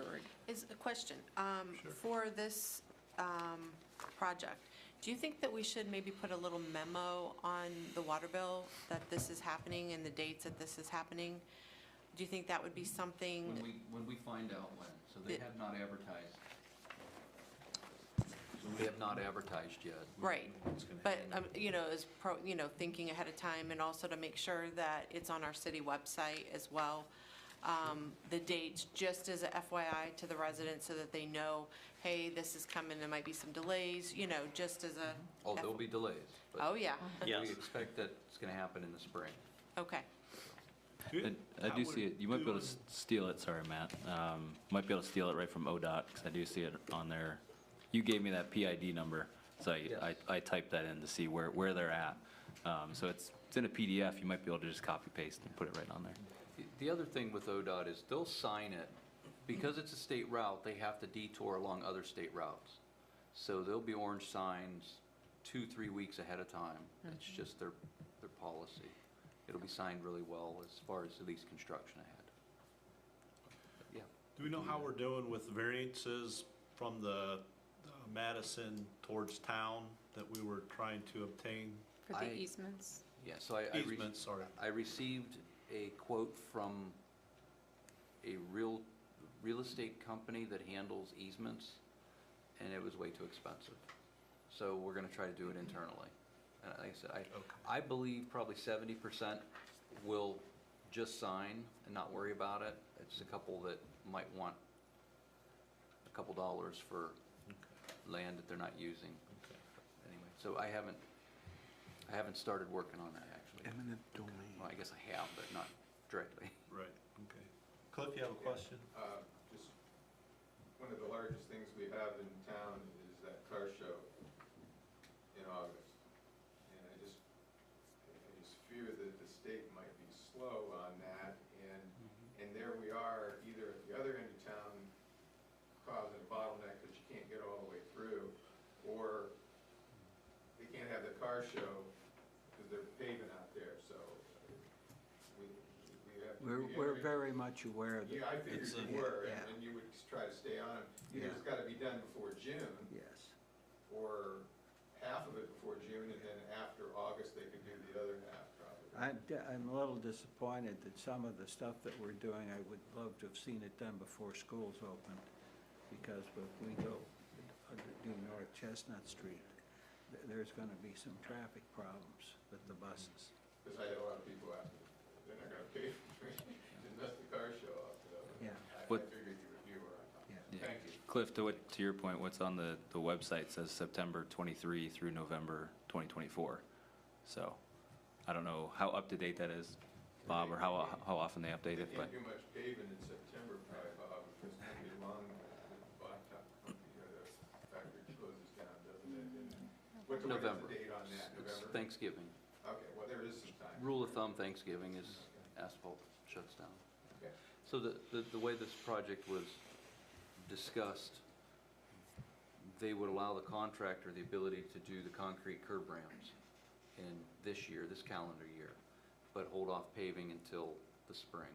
Is a question, Sure. for this, project, do you think that we should maybe put a little memo on the water bill that this is happening and the dates that this is happening? Do you think that would be something? When we find out when, so they The- have not advertised. We have not advertised yet. Right, What's gonna but, happen. thinking ahead of time and also to make sure that it's on our city website as well. The dates, just as a FYI to the residents so that they know, hey, this is coming, there might be some delays, just as a. Oh, there'll be delays. but Oh, yeah, Yes. We expect that it's gonna happen in the spring. okay. Good. I How do we're see it, you might be able to doing- steal it, sorry, Matt. Might be able to steal it right from ODOT, because I do see it on there. You gave me that PID number, so I typed that in to see where they're at. So it's in a PDF, you might be able to just copy paste and put it right on there. The other thing with ODOT is they'll sign it, because it's a state route, they have to detour along other state routes. So there'll be orange signs 2-3 weeks ahead of time. It's just their policy. It'll be signed really well as far as at least construction ahead. But yeah. Do we know how we're doing with variances from the Madison towards town that we were trying to obtain? For I- the easements? Yeah, so Easements, sorry. I received a quote from a real estate company that handles easements, and it was way too expensive. So we're gonna try to do it internally. And like I said, I believe probably 70% will just sign and not worry about it. It's a couple that might want a couple dollars for land that they're not using. Okay. Anyway, so I haven't started working on that, actually. Eminent domain. Well, I guess I have, but not directly. Right, okay. Cliff, you have a question? Just, one of the largest things we have in town is that car show in August. And I just fear that the state might be slow on that, and there we are, either at the other end of town causing a bottleneck because you can't get all the way through, or they can't have the car show because they're paving out there, so we have to. We're very much aware of it. Yeah, I figured It's you were, yeah. and you would try to stay on it. Either it's gotta be done before June, Yes. or half of it before June, and then after August, they could do the other half, probably. I'm a little disappointed that some of the stuff that we're doing, I would love to have seen it done before schools opened, because if we go do North Chestnut Street, there's gonna be some traffic problems with the buses. Because I had a lot of people ask, they're not gonna pay for it, unless the car show up, so. Yeah. I What- figured you were on top. Yeah. Thank you. Cliff, to your point, what's on the website says September 23 through November 2024. So I don't know how up-to-date that is, Bob, or how often they update They it, but. can't do much paving in September, probably, Bob, because it's gonna be long, the blacktop, the factory closes down, doesn't it? What's November. the date on that, It's November? Thanksgiving. Okay, well, there is some time. Rule of thumb, Thanksgiving is asphalt shuts down. Okay. So the way this project was discussed, they would allow the contractor the ability to do the concrete curb ramps in this calendar year, but hold off paving until the spring.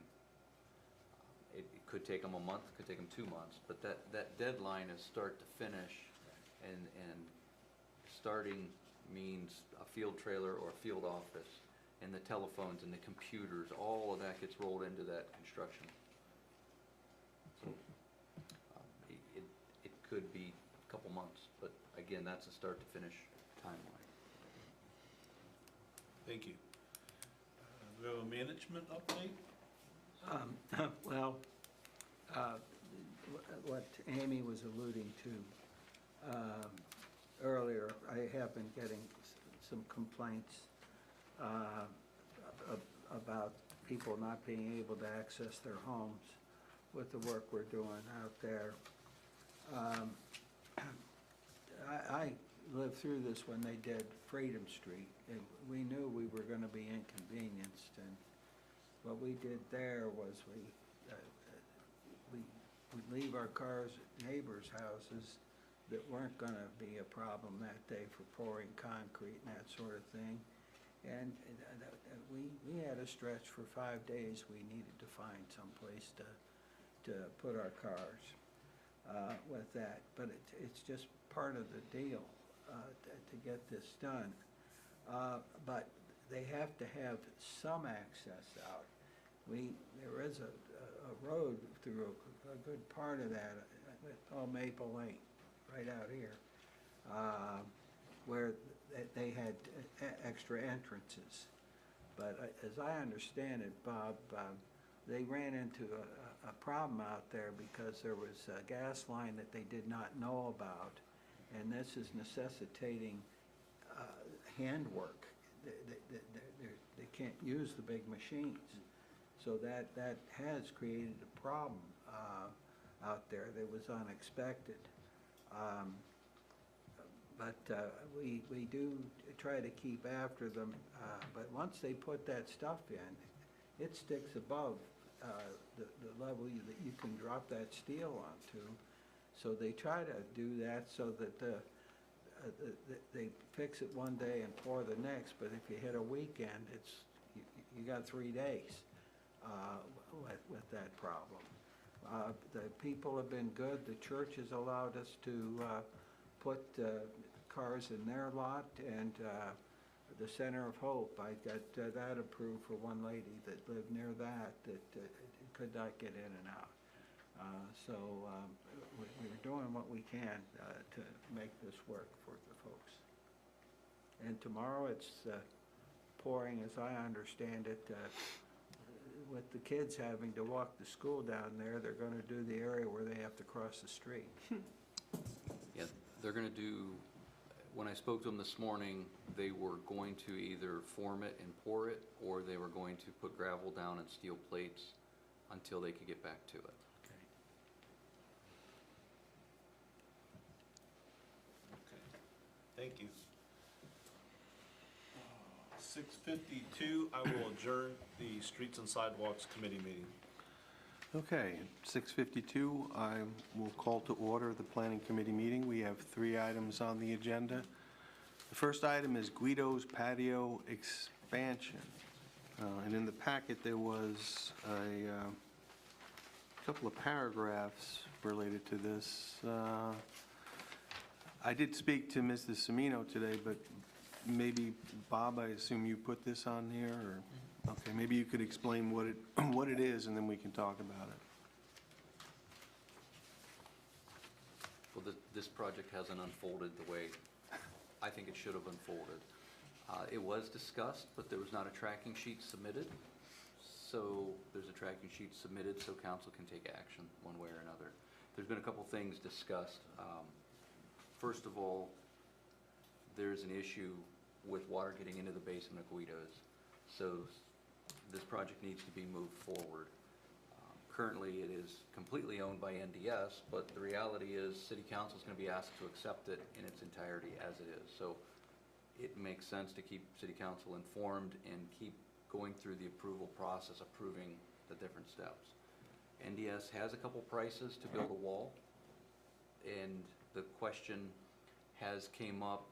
It could take them a month, could take them 2 months, but that deadline is start to finish And starting means a field trailer or a field office, and the telephones and the computers, all of that gets rolled into that construction. So it could be a couple months, but again, that's a start to finish timeline. Thank you. Do we have a management update? Well, what Amy was alluding to earlier, I have been getting some complaints about people not being able to access their homes with the work we're doing out there. I lived through this when they did Freedom Street, and we knew we were going to be inconvenienced, and what we did there was we'd leave our cars at neighbors' houses that weren't going to be a problem that day for pouring concrete and that sort of thing. And we had a stretch for 5 days. We needed to find some place to put our cars with that. But it's just part of the deal to get this done. But they have to have some access out. There is a road through a good part of that, Maple Lane, right out here, where they had extra entrances. But as I understand it, Bob, they ran into a problem out there because there was a gas line that they did not know about, and this is necessitating handwork. They can't use the big machines. So that has created a problem out there that was unexpected. But we do try to keep after them. But once they put that stuff in, it sticks above the level that you can drop that steel onto. So they try to do that so that they fix it one day and pour the next. But if you hit a weekend, you got 3 days with that problem. The people have been good. The church has allowed us to put cars in their lot, and the Center of Hope, I got that approved for one lady that lived near that could not get in and out. So we're doing what we can to make this work for the folks. And tomorrow it's pouring, as I understand it, with the kids having to walk to school down there, they're going to do the area where they have to cross the street. Yeah, they're going to do, when I spoke to them this morning, they were going to either form it and pour it, or they were going to put gravel down and steel plates until they could get back to it. Okay, thank you. 6:52, I will adjourn the Streets and Sidewalks Committee meeting. Okay, 6:52, I will call to order the Planning Committee meeting. We have 3 items on the agenda. The first item is Guido's Patio expansion. And in the packet, there was a couple of paragraphs related to this. I did speak to Mrs. Semino today, but maybe, Bob, I assume you put this on here, or? Okay, maybe you could explain what it is, and then we can talk about it. Well, this project hasn't unfolded the way I think it should have unfolded. It was discussed, but there was not a tracking sheet submitted. So there's a tracking sheet submitted so council can take action one way or another. There's been a couple things discussed. First of all, there's an issue with water getting into the basement of Guido's. So this project needs to be moved forward. Currently, it is completely owned by NDS, but the reality is City Council is going to be asked to accept it in its entirety as it is. So it makes sense to keep City Council informed and keep going through the approval process, approving the different steps. NDS has a couple prices to build a wall, and the question has came up,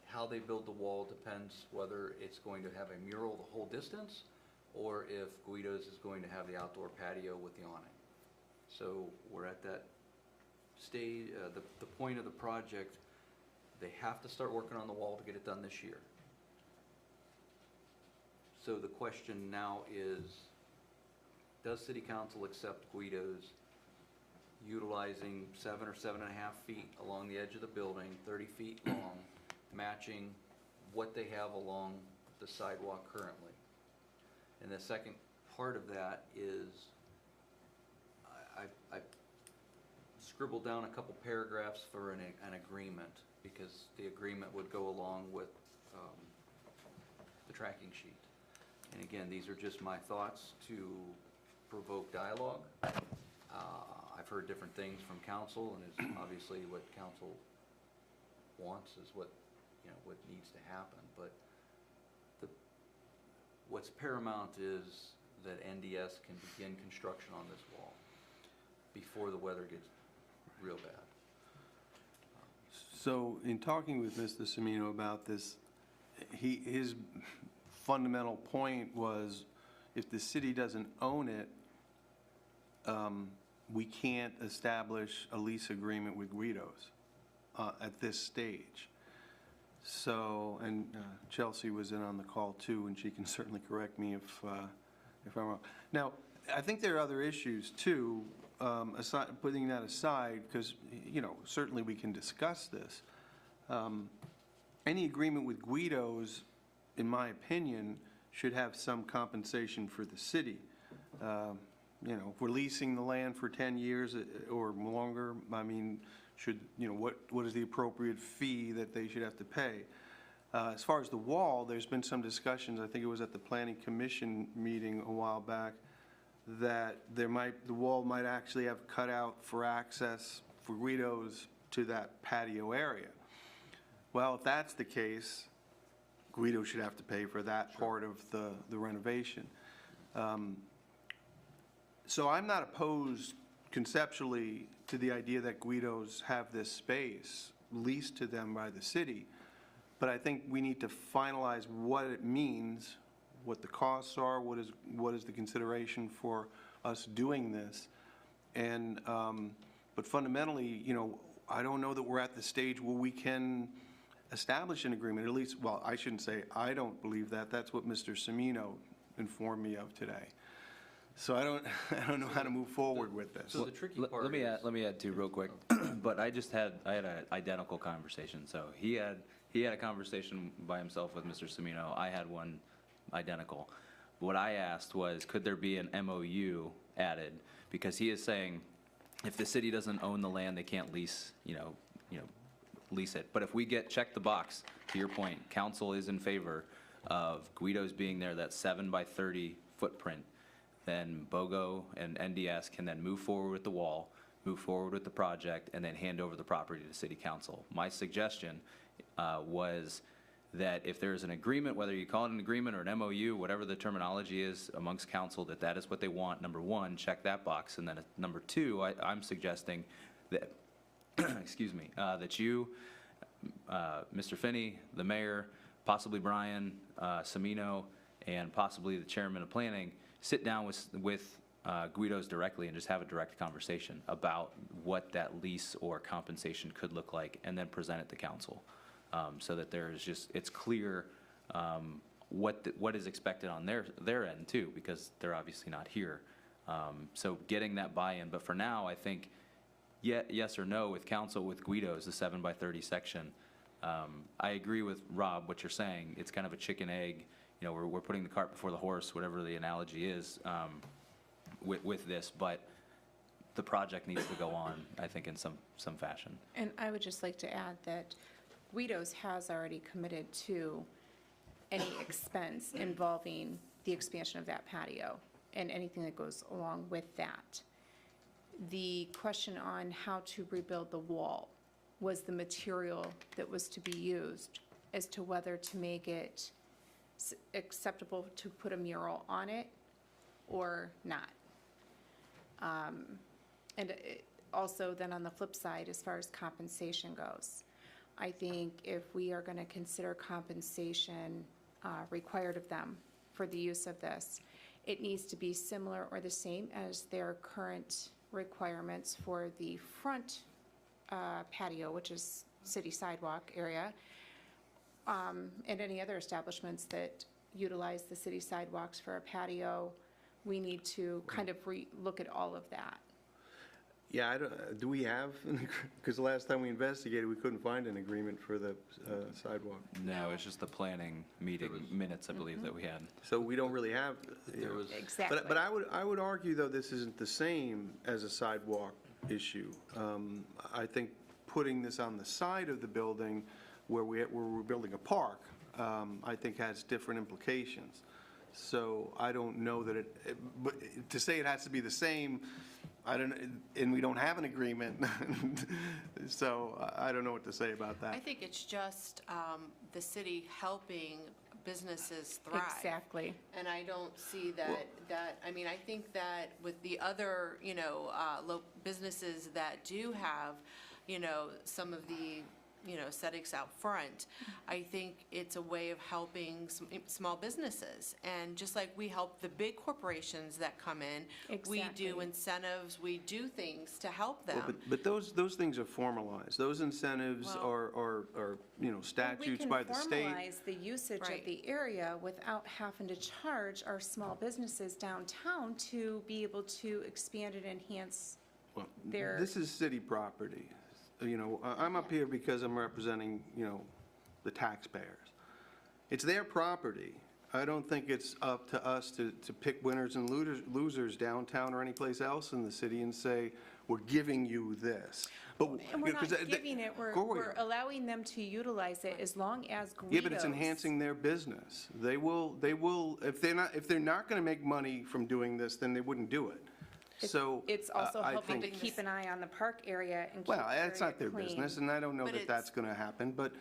how they build the wall depends whether it's going to have a mural the whole distance, or if Guido's is going to have the outdoor patio with the awning. So we're at that stage, the point of the project They have to start working on the wall to get it done this year. So the question now is, does city council accept Guido's utilizing 7 or 7.5 feet along the edge of the building, 30 feet long, matching what they have along the sidewalk currently? And the second part of that is, I scribbled down a couple paragraphs for an agreement, because the agreement would go along with the tracking sheet. And again, these are just my thoughts to provoke dialogue. I've heard different things from council, and it's obviously what council wants is what, you know, what needs to happen. But what's paramount is that NDS can begin construction on this wall before the weather gets real bad. So in talking with Mr. Semino about this, his fundamental point was, if the city doesn't own it, we can't establish a lease agreement with Guido's at this stage. So, and Chelsea was in on the call too, and she can certainly correct me if I'm wrong. Now, I think there are other issues too, aside, putting that aside, because, you know, certainly we can discuss this. Any agreement with Guido's, in my opinion, should have some compensation for the city. You know, if we're leasing the land for 10 years or longer, I mean, should, you know, what is the appropriate fee that they should have to pay? As far as the wall, there's been some discussions, I think it was at the Planning Commission meeting a while back, that the wall might actually have cut out for access for Guido's to that patio area. Well, if that's the case, Guido should have to pay for that part of the renovation. So I'm not opposed conceptually to the idea that Guido's have this space leased to them by the city, but I think we need to finalize what it means, what the costs are, what is the consideration for us doing this. And, but fundamentally, you know, I don't know that we're at the stage where we can establish an agreement, at least, well, I shouldn't say I don't believe that. That's what Mr. Semino informed me of today. So I don't know how to move forward with this. So the tricky part Let me is, add too, real quick. But I had an identical conversation. So he had a conversation by himself with Mr. Semino. I had one identical. What I asked was, could there be an MOU added? Because he is saying, if the city doesn't own the land, they can't lease, lease it. But if we check the box, to your point, council is in favor of Guido's being there, that 7 by 30 footprint, then BOGO and NDS can then move forward with the wall, move forward with the project, and then hand over the property to city council. My suggestion was that if there's an agreement, whether you call it an agreement or an MOU, whatever the terminology is amongst council, that is what they want, number one, check that box. And then number two, I'm suggesting that, excuse me, that you, Mr. Finney, the mayor, possibly Brian, Semino, and possibly the chairman of planning, sit down with Guido's directly and just have a direct conversation about what that lease or compensation could look like, and then present it to council, so that it's clear what is expected on their end too, because they're obviously not here. So getting that buy-in, but for now, I think yes or no with council with Guido's, the 7 by 30 section. I agree with Rob, what you're saying. It's kind of a chicken egg. You know, we're putting the cart before the horse, whatever the analogy is, with this, but the project needs to go on, I think, in some fashion. And I would just like to add that Guido's has already committed to any expense involving the expansion of that patio and anything that goes along with that. The question on how to rebuild the wall was the material that was to be used, as to whether to make it acceptable to put a mural on it or not. And also then on the flip side, as far as compensation goes, I think if we are going to consider compensation required of them for the use of this, it needs to be similar or the same as their current requirements for the front patio, which is city sidewalk area, and any other establishments that utilize the city sidewalks for a patio, we need to kind of look at all of that. Yeah, I don't, do we have, because the last time we investigated, we couldn't find an agreement for the sidewalk. No, it's just the planning meeting minutes, I believe, that we had. So we don't really have, There was, Exactly. but I would argue, though, this isn't the same as a sidewalk issue. I think putting this on the side of the building where we're building a park, I think has different implications. So I don't know that but to say it has to be the same, I don't, and we don't have an agreement, so I don't know what to say about I that. think it's just the city helping businesses thrive. Exactly. And I don't see that, I mean, I think that with the other, businesses that do have, some of the, aesthetics out front, I think it's a way of helping small businesses. And just like we help the big corporations that come in, we do Exactly. incentives, we do things to help Well, them. But those things are formalized. Those incentives Well- are statutes by the state. We can formalize the usage of Right. the area without having to charge our small businesses downtown to be able to expand and enhance Well, their. This is city property. I'm up here because I'm representing, the taxpayers. It's their property. I don't think it's up to us to pick winners and losers downtown or anyplace else in the city and say, we're giving you this. But And we're not 'cause giving it, Go we're ahead. allowing them to utilize it as long as Guido's. Yeah, but it's enhancing their business. They will, if they're not going to make money from doing this, then they wouldn't do it. So. It's also I helping think- to keep an eye on the park area and keep Well, the that's area not their clean. business, and I don't know But that that's going to happen, but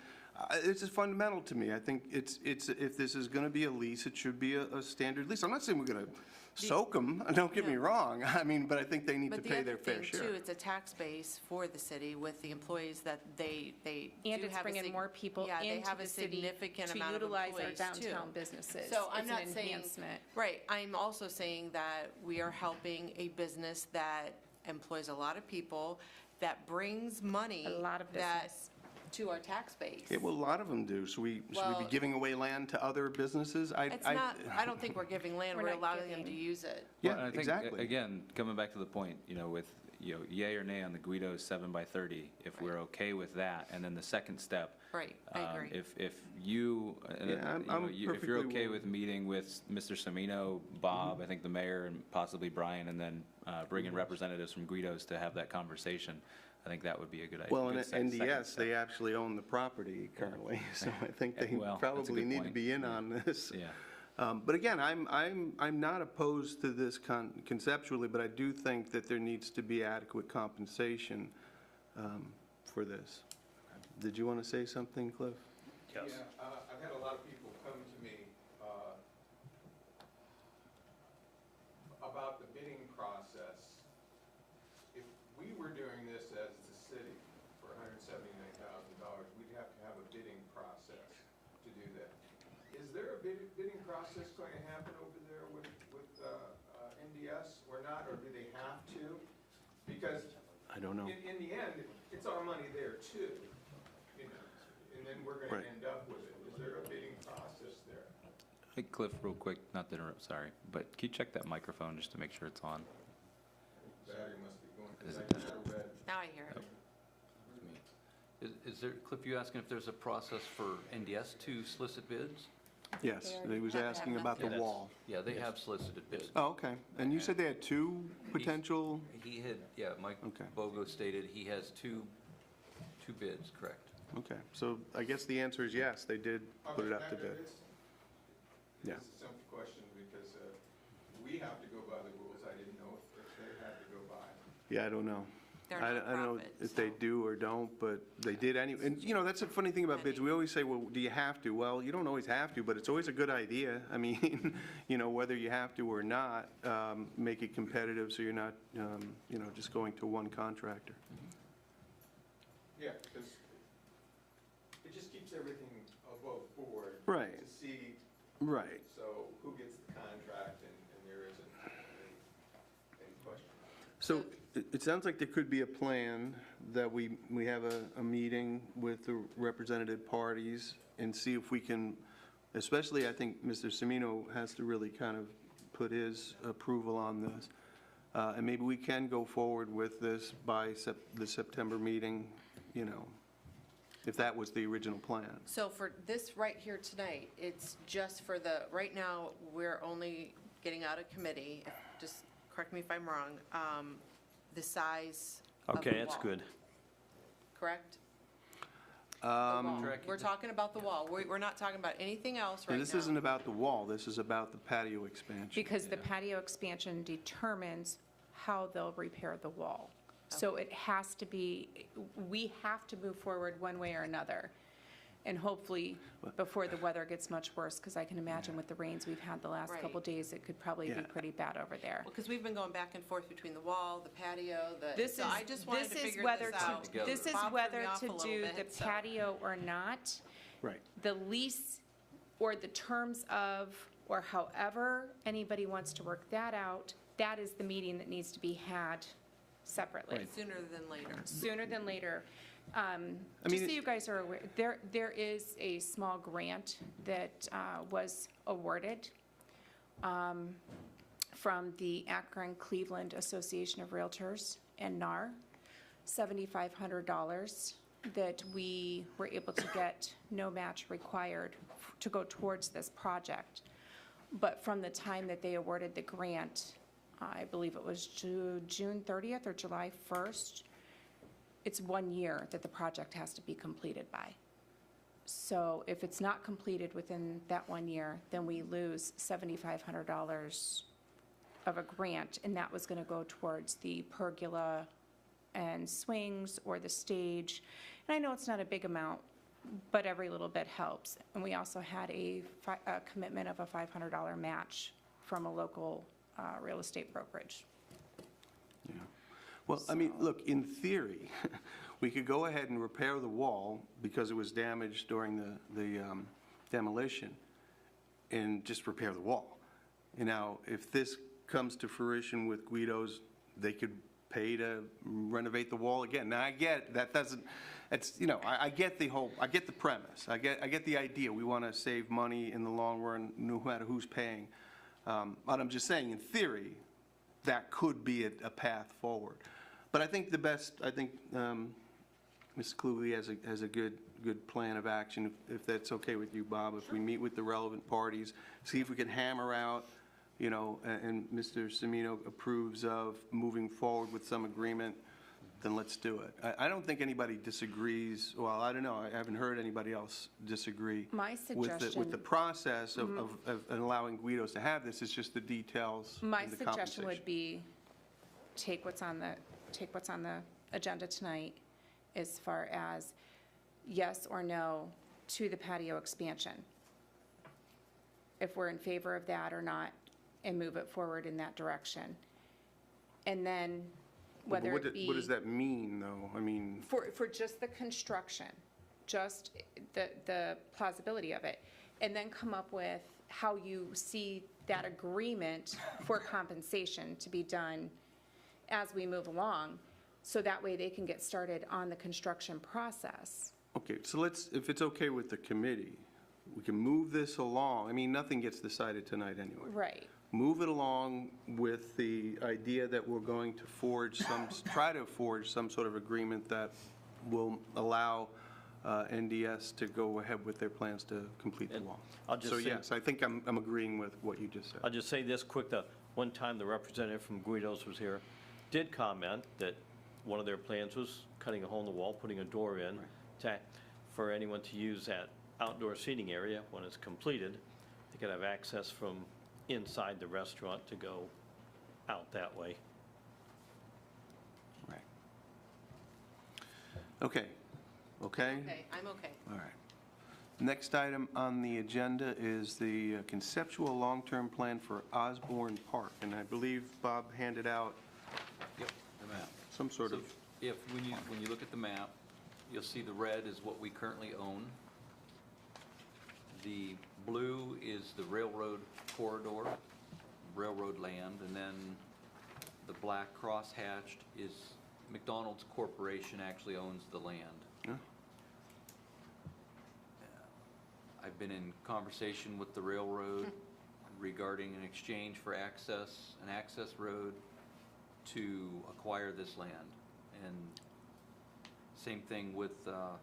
it's just fundamental to me. I think if this is going to be a lease, it should be a standard lease. I'm not saying we're going to soak them, don't get me Yeah. wrong. I mean, but I think they need to But the pay other their fair thing share. too, it's a tax base for the city with the employees that they do And it's have a bringing more people yeah, they into have a the city significant to amount of utilize our employees, too. downtown businesses. So I'm It's not an saying, enhancement. right, I'm also saying that we are helping a business that employs a lot of people, that brings money. A lot of that- business. To our tax base. Yeah, well, a lot of them do. Should we be Well- giving away land to other businesses? It's not, I don't think we're giving land, We're we're not allowing them to giving. use it. Yeah, Well, and I think, exactly. Again, coming back to the point, with, yay or nay on the Guido's 7x30, if we're okay with that, and then the second step. Right, I agree. If you, Yeah, I'm if you're perfectly okay willing. with meeting with Mr. Semino, Bob, I think the mayor, and possibly Brian, and then bring in representatives from Guido's to have that conversation, I think that would be a good idea. Well, in good second NDS, step. they actually own the property currently, so I think they Well, that's a probably good need to point. be in on this. Yeah. But again, I'm not opposed to this conceptually, but I do think that there needs to be adequate compensation for this. Did you want to say something, Cliff? yes. Yeah, I've had a lot of people come to me about the bidding process. If we were doing this as the city for $179,000, we'd have to have a bidding process to do that. Is there a bidding process going to happen over there with NDS or not, or do they have to? Because I don't know. in the end, it's our money there too, and then we're going Right. to end up with it. Is there a bidding process there? Hey, Cliff, real quick, not to interrupt, sorry, but can you check that microphone just to make sure it's on? Battery must be going, Is because I it- kind of read. Now I hear it. is there, Cliff, you asking if there's a process for NDS to solicit bids? Yes, he was asking about the wall. Yeah, they have solicited bids. Oh, okay. And you said they had two potential? He had, yeah, Mike Okay. Bogo stated he has two bids, correct? Okay, so I guess the answer is yes, they did put it up to Okay, bid. Yeah. It's a simple question because we have to go by the rules. I didn't know if they had to go by. Yeah, I don't know. They're I don't know nonprofit, if they so- do or don't, but they did anyway. And, that's the funny thing about bids. We always say, well, do you have to? Well, you don't always have to, but it's always a good idea. I mean, whether you have to or not, make it competitive so you're not, just going to one contractor. Yeah, because it just keeps everything above board. Right. To see, Right. so who gets the contract and there isn't any question. So it sounds like there could be a plan that we have a meeting with the representative parties and see if we can, especially I think Mr. Semino has to really kind of put his approval on this. And maybe we can go forward with this by the September meeting, you know, if that was the original plan. So for this right here tonight, it's just for right now, we're only getting out of committee, just correct me if I'm wrong, the size of the Okay, that's wall, good. correct? The wall. Correct. We're talking about the wall. We're not talking about anything else right And now. this isn't about the wall, this is about the patio expansion. Because the patio expansion determines how they'll repair the wall. So it has to be, we have to move forward one way or another. And hopefully, before the weather gets much worse, because I can imagine with the rains we've had the last Right. couple days, it could probably be Yeah. pretty bad over there. Because we've been going back and forth between the wall, the patio, This so is, I just wanted to this is figure whether this out. to, this is Bob threw whether me off a to little do bit, the so- patio or not. Right. The lease or the terms of, or however anybody wants to work that out, that is the meeting that needs to be had separately. Sooner than later. Sooner than later. mean, Just so you guys are aware, there is a small grant that was awarded from the Akron Cleveland Association of Realtors and NAR, $7,500 that we were able to get no match required to go towards this project. But from the time that they awarded the grant, I believe it was June 30th or July 1st, it's 1 year that the project has to be completed by. So if it's not completed within that 1 year, then we lose $7,500 of a grant, and that was going to go towards the pergola and swings or the stage. And I know it's not a big amount, but every little bit helps. And we also had a commitment of a $500 match from a local real estate brokerage. Yeah. Well, I mean, look, in theory, we could go ahead and repair the wall because it was damaged during the demolition and just repair the wall. And now, if this comes to fruition with Guido's, they could pay to renovate the wall again. Now, I get, that doesn't, it's, you know, I get the whole, I get the premise. I get the idea. We want to save money in the long run, no matter who's paying. But I'm just saying, in theory, that could be a path forward. But I think Ms. Cluey has a good plan of action, if that's okay with you, Bob, if we meet with the relevant parties, see if we can hammer out, you know, and Mr. Semino approves of moving forward with some agreement, then let's do it. I don't think anybody disagrees, well, I don't know, I haven't heard anybody else disagree. My With the suggestion, process of allowing Guido's to have this, it's just the details my and the suggestion compensation. would be, take what's on the agenda tonight as far as yes or no to the patio expansion. If we're in favor of that or not, and move it forward in that direction. And then Well, but whether it be. what does that mean, though? I mean, For just the construction, just the plausibility of it, and then come up with how you see that agreement for compensation to be done as we move along, so that way they can get started on the construction process. okay, so let's, if it's okay with the committee, we can move this along. I mean, nothing gets decided tonight anyway. Right. Move it along with the idea that we're going to try to forge some sort of agreement that will allow NDS to go ahead with their plans to complete the And wall. I'll just So say- yes, I think I'm agreeing with what you just said. I'll just say this quick, the one time the representative from Guido's was here, did comment that one of their plans was cutting a hole in the wall, putting a door in, for anyone to use that outdoor seating area when it's completed. They could have access from inside the restaurant to go out that way. Right. Okay. Okay? Okay, I'm okay. All right. Next item on the agenda is the conceptual long-term plan for Osborne Park. And I believe Bob handed out Yep, the map. some sort So of, when you look at the map, you'll see the red is what we currently own. The blue is the railroad corridor, railroad land, and then the black cross hatched is McDonald's Corporation actually owns the land. Yeah. I've been in conversation with the railroad regarding an exchange for an access road to acquire this land. And same thing with, I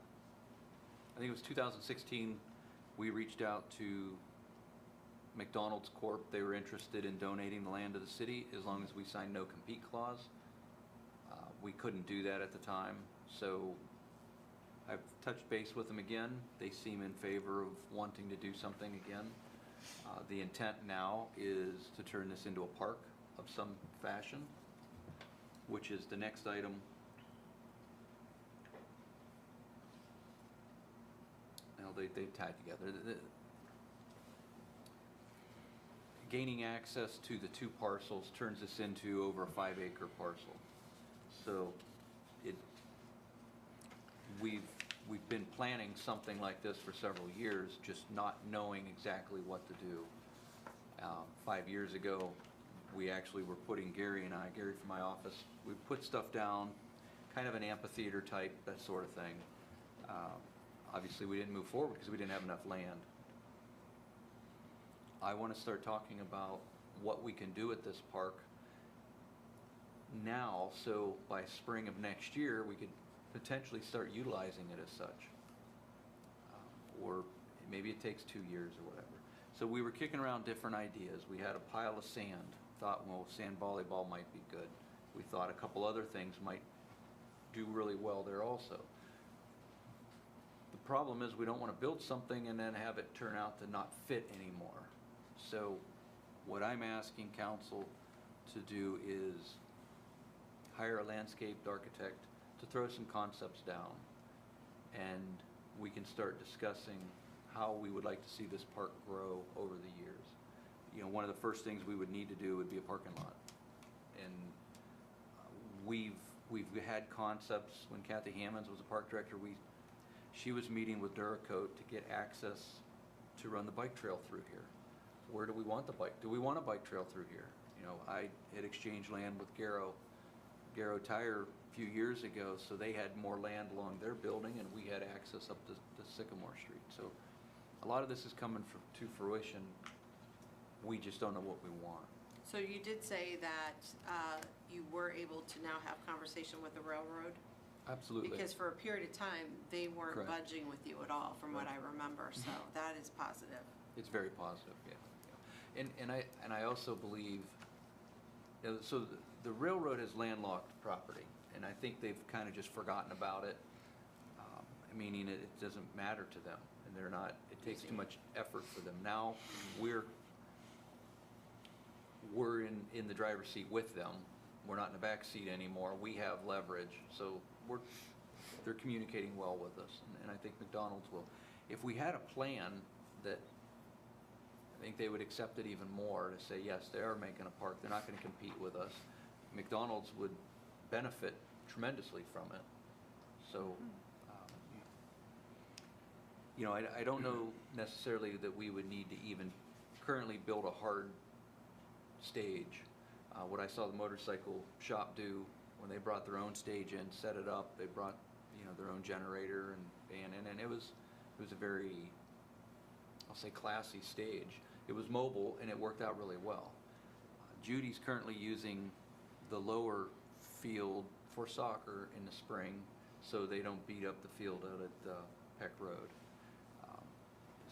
think it was 2016, we reached out to McDonald's Corp. They were interested in donating the land to the city as long as we signed no compete clause. We couldn't do that at the time, so I've touched base with them again. They seem in favor of wanting to do something again. The intent now is to turn this into a park of some fashion, which is the next item. Now, they tied together. Gaining access to the two parcels turns this into over a 5-acre parcel. So we've been planning something like this for several years, just not knowing exactly what to do. 5 years ago, we actually were putting Gary from my office, we put stuff down, kind of an amphitheater type, that sort of thing. Obviously, we didn't move forward because we didn't have enough land. I want to start talking about what we can do at this park now, so by spring of next year, we could potentially start utilizing it as such. Or maybe it takes 2 years or whatever. So we were kicking around different ideas. We had a pile of sand, thought, well, sand volleyball might be good. We thought a couple other things might do really well there also. The problem is we don't want to build something and then have it turn out to not fit anymore. So what I'm asking council to do is hire a landscaped architect to throw some concepts down, and we can start discussing how we would like to see this park grow over the years. You know, one of the first things we would need to do would be a parking lot. And we've had concepts. When Kathy Hammonds was a park director, she was meeting with Duracoat to get access to run the bike trail through here. Where do we want the bike? Do we want a bike trail through here? You know, I had exchanged land with Garrow Tire a few years ago, so they had more land along their building, and we had access up to Sycamore Street. So a lot of this is coming to fruition. We just don't know what we want. So you did say that you were able to now have conversation with the railroad? Absolutely. Because for a period of time, they weren't Correct. budging with you at all, from what I remember, so that is positive. It's very positive, yeah. And I also believe, so the railroad has landlocked property, and I think they've kind of just forgotten about it, meaning it doesn't matter to them, and they're not, it takes too much effort for them. Now, we're in the driver's seat with them. We're not in the back seat anymore. We have leverage, so they're communicating well with us, and I think McDonald's will. If we had a plan that, I think they would accept it even more to say, yes, they are making a park. They're not going to compete with us. McDonald's would benefit tremendously from it. So, you know, I don't know necessarily that we would need to even currently build a hard stage. What I saw the motorcycle shop do when they brought their own stage in, set it up, they brought, you know, their own generator and band in, and it was a very, I'll say, classy stage. It was mobile, and it worked out really well. Judy's currently using the lower field for soccer in the spring, so they don't beat up the field out at Peck Road.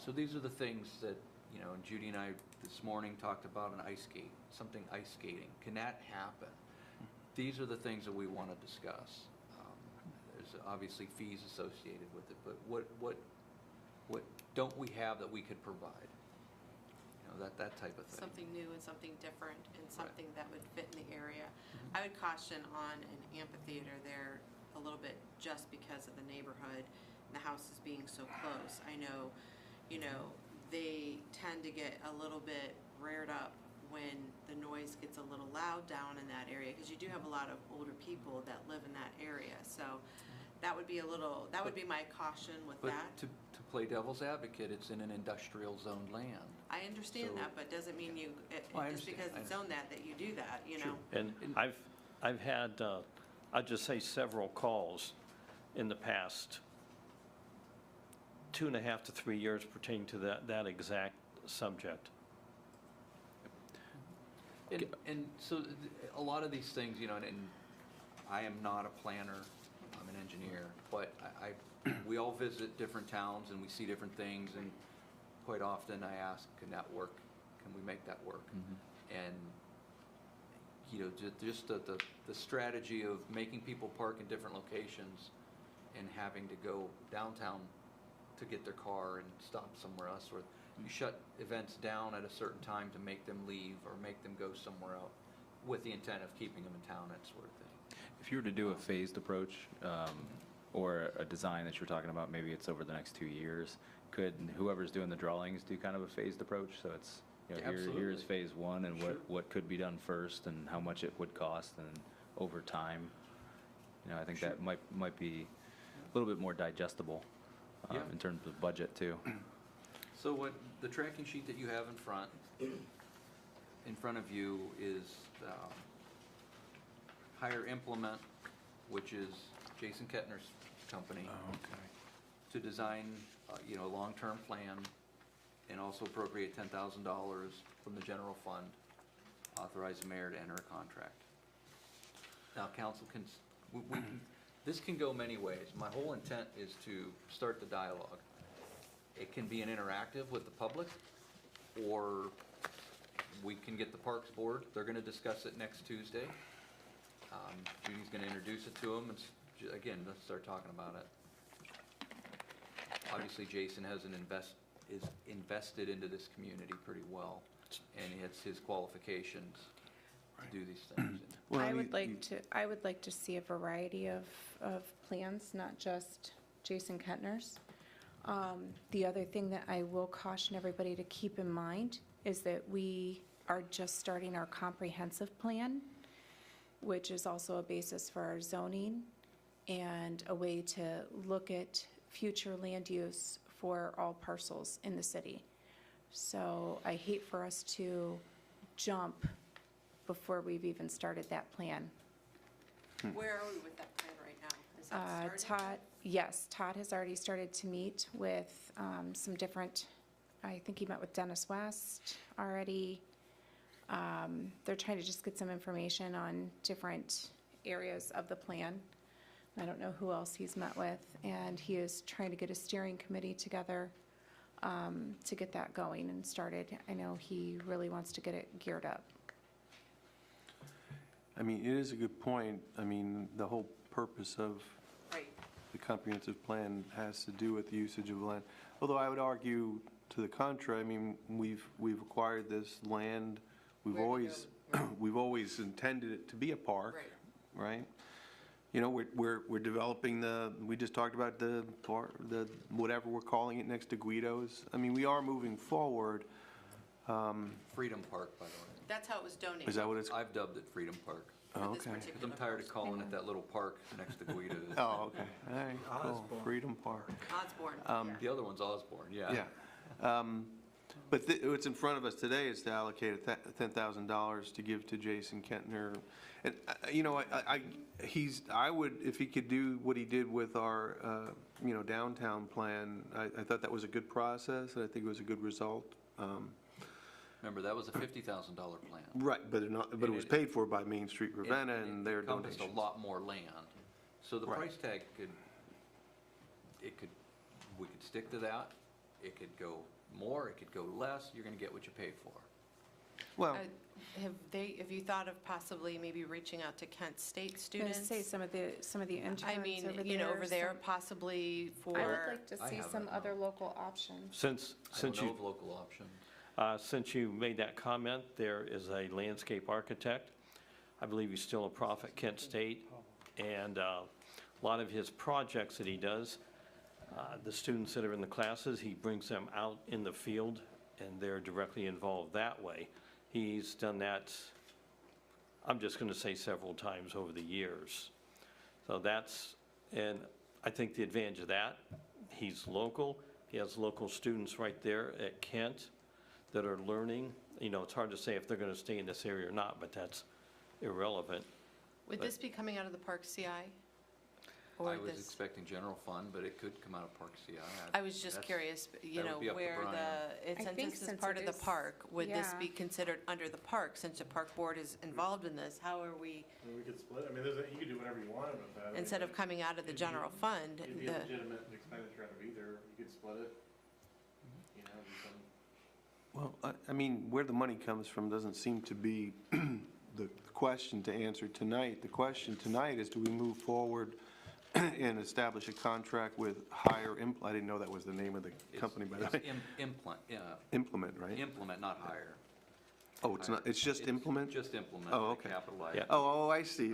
So these are the things that, you know, and Judy and I this morning talked about an ice skate, something ice skating. Can that happen? These are the things that we want to discuss. There's obviously fees associated with it, but what don't we have that we could provide? You know, that type of thing. Something new and something different and something that would fit in the area. I would caution on an amphitheater there a little bit just because of the neighborhood and the houses being so close. I know, you know, they tend to get a little bit reared up when the noise gets a little loud down in that area, because you do have a lot of older people that live in that area. So that would be a little, that would be my caution with But that. to play devil's advocate, it's in an industrial zoned land. I understand So- that, but doesn't mean you, Well, I just because understand. it's zoned that you do that, you know? And I've had, I'd just say several calls in the past 2.5 to 3 years pertaining to that exact subject. And so a lot of these things, you know, and I am not a planner, I'm an engineer, but we all visit different towns and we see different things, and quite often I ask, can that work? Can we make that work? And, you know, just the strategy of making people park in different locations and having to go downtown to get their car and stop somewhere else, or you shut events down at a certain time to make them leave or make them go somewhere else with the intent of keeping them in town, that sort of thing. If you were to do a phased approach, or a design that you're talking about, maybe it's over the next 2 years, could whoever's doing the drawings do kind of a phased approach? So it's, you know, Absolutely. here's phase one and Sure. what could be done first and how much it would cost, and over time. You know, I think that might be a little bit more digestible Yeah. in terms of budget too. So what, the tracking sheet that you have in front of you is Hire Implement, which is Jason Kettner's company. Okay. To design, you know, a long-term plan and also appropriate $10,000 from the general fund, authorize the mayor to enter a contract. Now, council can, this can go many ways. My whole intent is to start the dialogue. It can be an interactive with the public, or we can get the Parks Board. They're gonna discuss it next Tuesday. Judy's gonna introduce it to them, and again, let's start talking about it. Obviously, Jason is invested into this community pretty well, and it's his qualifications to do these things. Well, I you- would like to see a variety of plans, not just Jason Kettner's. The other thing that I will caution everybody to keep in mind is that we are just starting our comprehensive plan, which is also a basis for our zoning and a way to look at future land use for all parcels in the city. So I hate for us to jump before we've even started that plan. Where are we with that plan right now? Is that started? Todd has already started to meet with some different, I think he met with Dennis West already. They're trying to just get some information on different areas of the plan. I don't know who else he's met with, and he is trying to get a steering committee together to get that going and started. I know he really wants to get it geared up. I mean, it is a good point. I mean, the whole purpose of Right. the comprehensive plan has to do with the usage of land. Although I would argue to the contrary, I mean, we've acquired this land, we've Where to always, we've always intended it to be a park, Right. right? You know, we're developing we just talked about the whatever we're calling it next to Guido's. I mean, we are moving forward. Freedom Park, by the way. That's how it was donated. Is that what it's? I've dubbed it Freedom Park, for Oh, this okay. because particular I'm tired of parcel. calling it that little park next to Guido's. Oh, okay. All right, cool. Freedom Park. Osborne. The other one's Osborne, yeah. Yeah. But what's in front of us today is to allocate $10,000 to give to Jason Kentner. And, you know, I would, if he could do what he did with our, you know, downtown plan, I thought that was a good process, and I think it was a good result. Remember, that was a $50,000 plan. Right, but it was paid for by Main Street Ravenna and their It encompassed donations. a lot more land. So the Right. price tag we could stick to that. It could go more, it could go less. You're gonna get what you pay for. Well, Have you thought of possibly maybe reaching out to Kent State I was students? gonna say some of the interns I mean, over there. you know, over there, some- possibly for. I would like to I see haven't, some no. other local options. Since I don't know you, of local options. since you made that comment, there is a landscape architect. I believe he's still a prof at Kent State, and a lot of his projects that he does, the students that are in the classes, he brings them out in the field, and they're directly involved that way. He's done that, I'm just going to say several times over the years. So and I think the advantage of that, he's local, He has local students right there at Kent that are learning. You know, it's hard to say if they're going to stay in this area or not, but that's irrelevant. Would this be coming out of the Park CI? Or I was this? expecting general fund, but it could come out of Park CI. I was just That's- curious, you that would know, be up to where Brian. the, I since think this is since part it of the is- park, would this yeah. be considered under the park, since the park board is involved in this? How are we, I mean, we could split, I mean, you could do whatever you wanted with that. I mean, instead of coming out of the it'd be- general fund, It'd be a the, legitimate expenditure out of either, you could split it, you know, do some. Well, I mean, where the money comes from doesn't seem to be the question to answer tonight. The question tonight is, do we move forward and establish a contract with Hire I didn't know that was the name of the company, by the way. Implement, right? Implement, not hire. Oh, it's not, it's just Implement? Just implement. Oh, with a okay. capital I. Yeah. Oh, I see.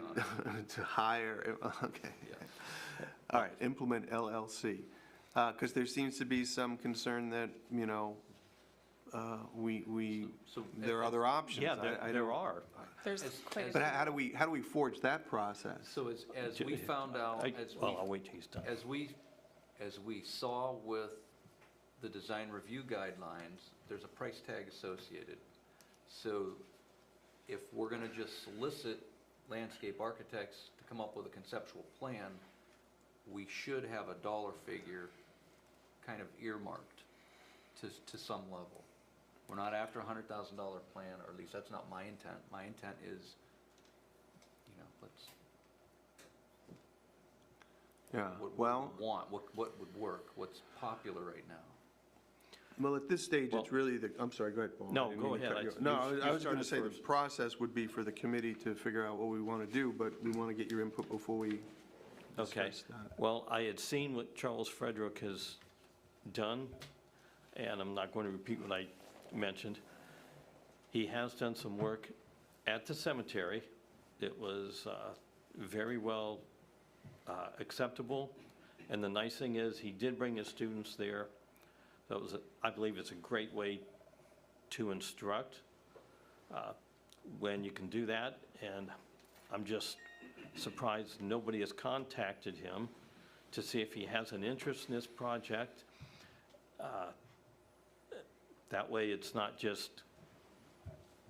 To hire, okay. All right, Implement LLC. Because there seems to be some concern that, you know, So- there are other options. Yeah, I there don't- are. There's As- quite a But few. how do we forge that process? So as we found out, Well, I'll wait till he's done. as we saw with the design review guidelines, there's a price tag associated. So if we're gonna just solicit landscape architects to come up with a conceptual plan, we should have a dollar figure kind of earmarked to some level. We're not after $100,000 plan, or at least that's not my intent. My intent is, you know, let's, Yeah, what well, we want, what would work, what's popular right now. well, at this stage, Well- it's really the, I'm sorry, go ahead, Paul. No, I didn't go mean to ahead. cut you I- off. No, you I was going to started say the first. process would be for the committee to figure out what we want to do, but we want to get your input before we Okay. discuss that. Well, I had seen what Charles Frederick has done, and I'm not going to repeat what I mentioned. He has done some work at the cemetery. It was very well acceptable, and the nice thing is, he did bring his students there. That was, I believe it's a great way to instruct when you can do that, and I'm just surprised nobody has contacted him to see if he has an interest in this project. That way, it's not just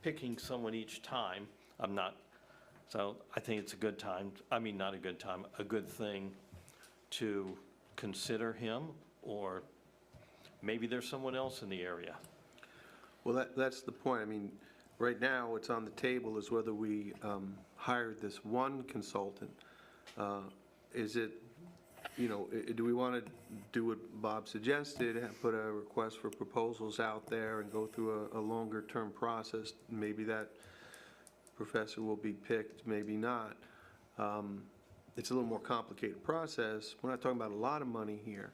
picking someone each time. So I think it's a good time, I mean, not a good time, a good thing to consider him, or maybe there's someone else in the area. Well, that's the point. I mean, right now, what's on the table is whether we hired this one consultant. Is it, you know, do we want to do what Bob suggested, put a request for proposals out there and go through a longer-term process? Maybe that professor will be picked, maybe not. It's a little more complicated process. We're not talking about a lot of money here.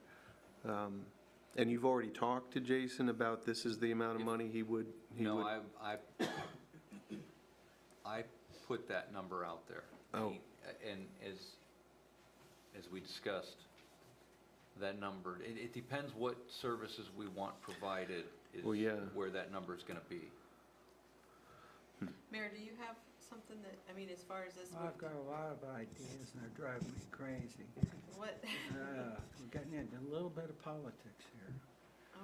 And you've already talked to Jason about this is the amount of money he would? No, I put that number out there. Oh. And as we discussed, that number, it depends what services we want provided is Well, yeah. where that number's gonna be. Mayor, do you have something that, I mean, as far as this, I've got a lot of ideas and they're driving me crazy. what, We're getting into a little bit of politics here.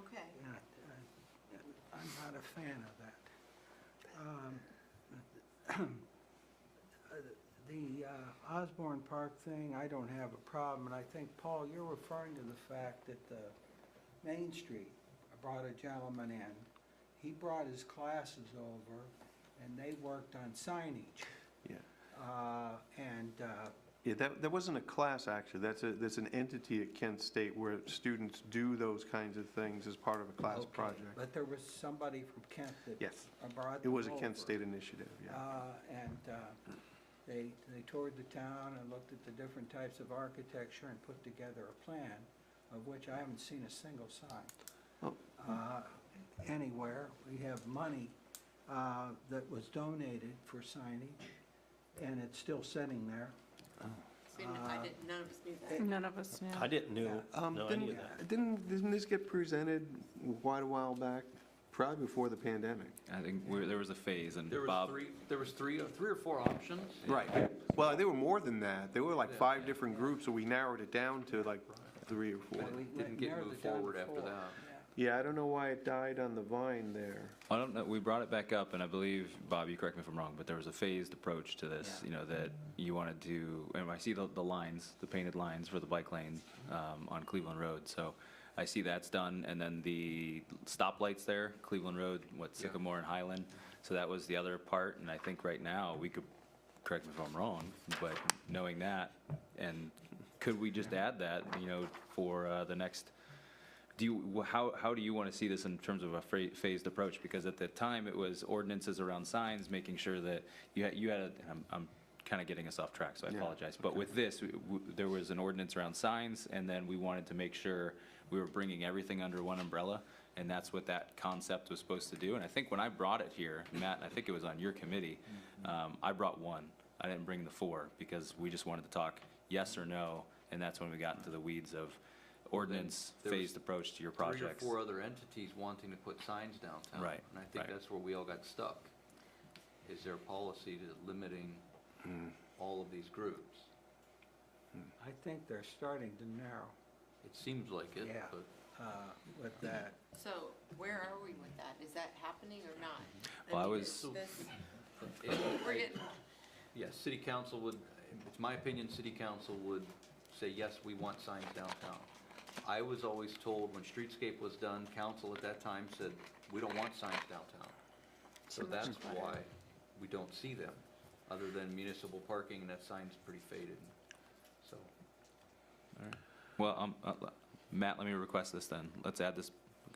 okay. I'm not a fan of that. The Osborne Park thing, I don't have a problem, and I think, Paul, you're referring to the fact that the Main Street, I brought a gentleman in. He brought his classes over, and they worked on signage. Yeah. And Yeah, that wasn't a class, actually. That's an entity at Kent State where students do those kinds of things as part of a class okay, project. but there was somebody from Kent that Yes. brought It was a them Kent over. State initiative, yeah. They toured the town and looked at the different types of architecture and put together a plan, of which I haven't seen a single sign Oh. anywhere. We have money that was donated for signage, and it's still sitting there. None of us knew that. None of us knew. I didn't know any of that. Didn't this get presented quite a while back? Probably before the pandemic. I think there was a phase, and There Bob, was three or four options. Right. Well, there were more than that. There were like 5 different groups, so we narrowed it down to like 3 or 4. But it didn't get moved forward after that. Yeah, I don't know why it died on the vine there. I don't know, we brought it back up, and I believe, Bob, you correct me if I'm wrong, but there was a phased approach to this, you know, that you wanted to, and I see the lines, the painted lines for the bike lane on Cleveland Road, so I see that's done, and then the stoplights there, Cleveland Road, Sycamore and Highland, so that was the other part, and I think right now, we could, correct me if I'm wrong, but knowing that, and could we just add that, you know, for the next, how do you want to see this in terms of a phased approach? Because at the time, it was ordinances around signs, making sure that you had I'm kind of getting us off track, so I apologize. But with this, there was an ordinance around signs, and then we wanted to make sure we were bringing everything under one umbrella, and that's what that concept was supposed to do. And I think when I brought it here, Matt, I think it was on your committee, I brought 1. I didn't bring the 4, because we just wanted to talk yes or no, and that's when we got into the weeds of ordinance phased approach to your projects. 3 or 4 other entities wanting to put signs downtown. Right, And I think right. that's where we all got stuck. Is there a policy to limiting all of these groups? I think they're starting to narrow, It seems like it, Yeah. but with that. So where are we with that? Is that happening or not? Well, I mean, was- is this- it- We're getting, yes, city council would, it's my opinion, city council would say, yes, we want signs downtown. I was always told when streetscape was done, council at that time said, we don't want signs downtown. So Too much that's clutter. why we don't see them, other than municipal parking, and that sign's pretty faded. So, Well, Matt, let me request this then. Let's add this,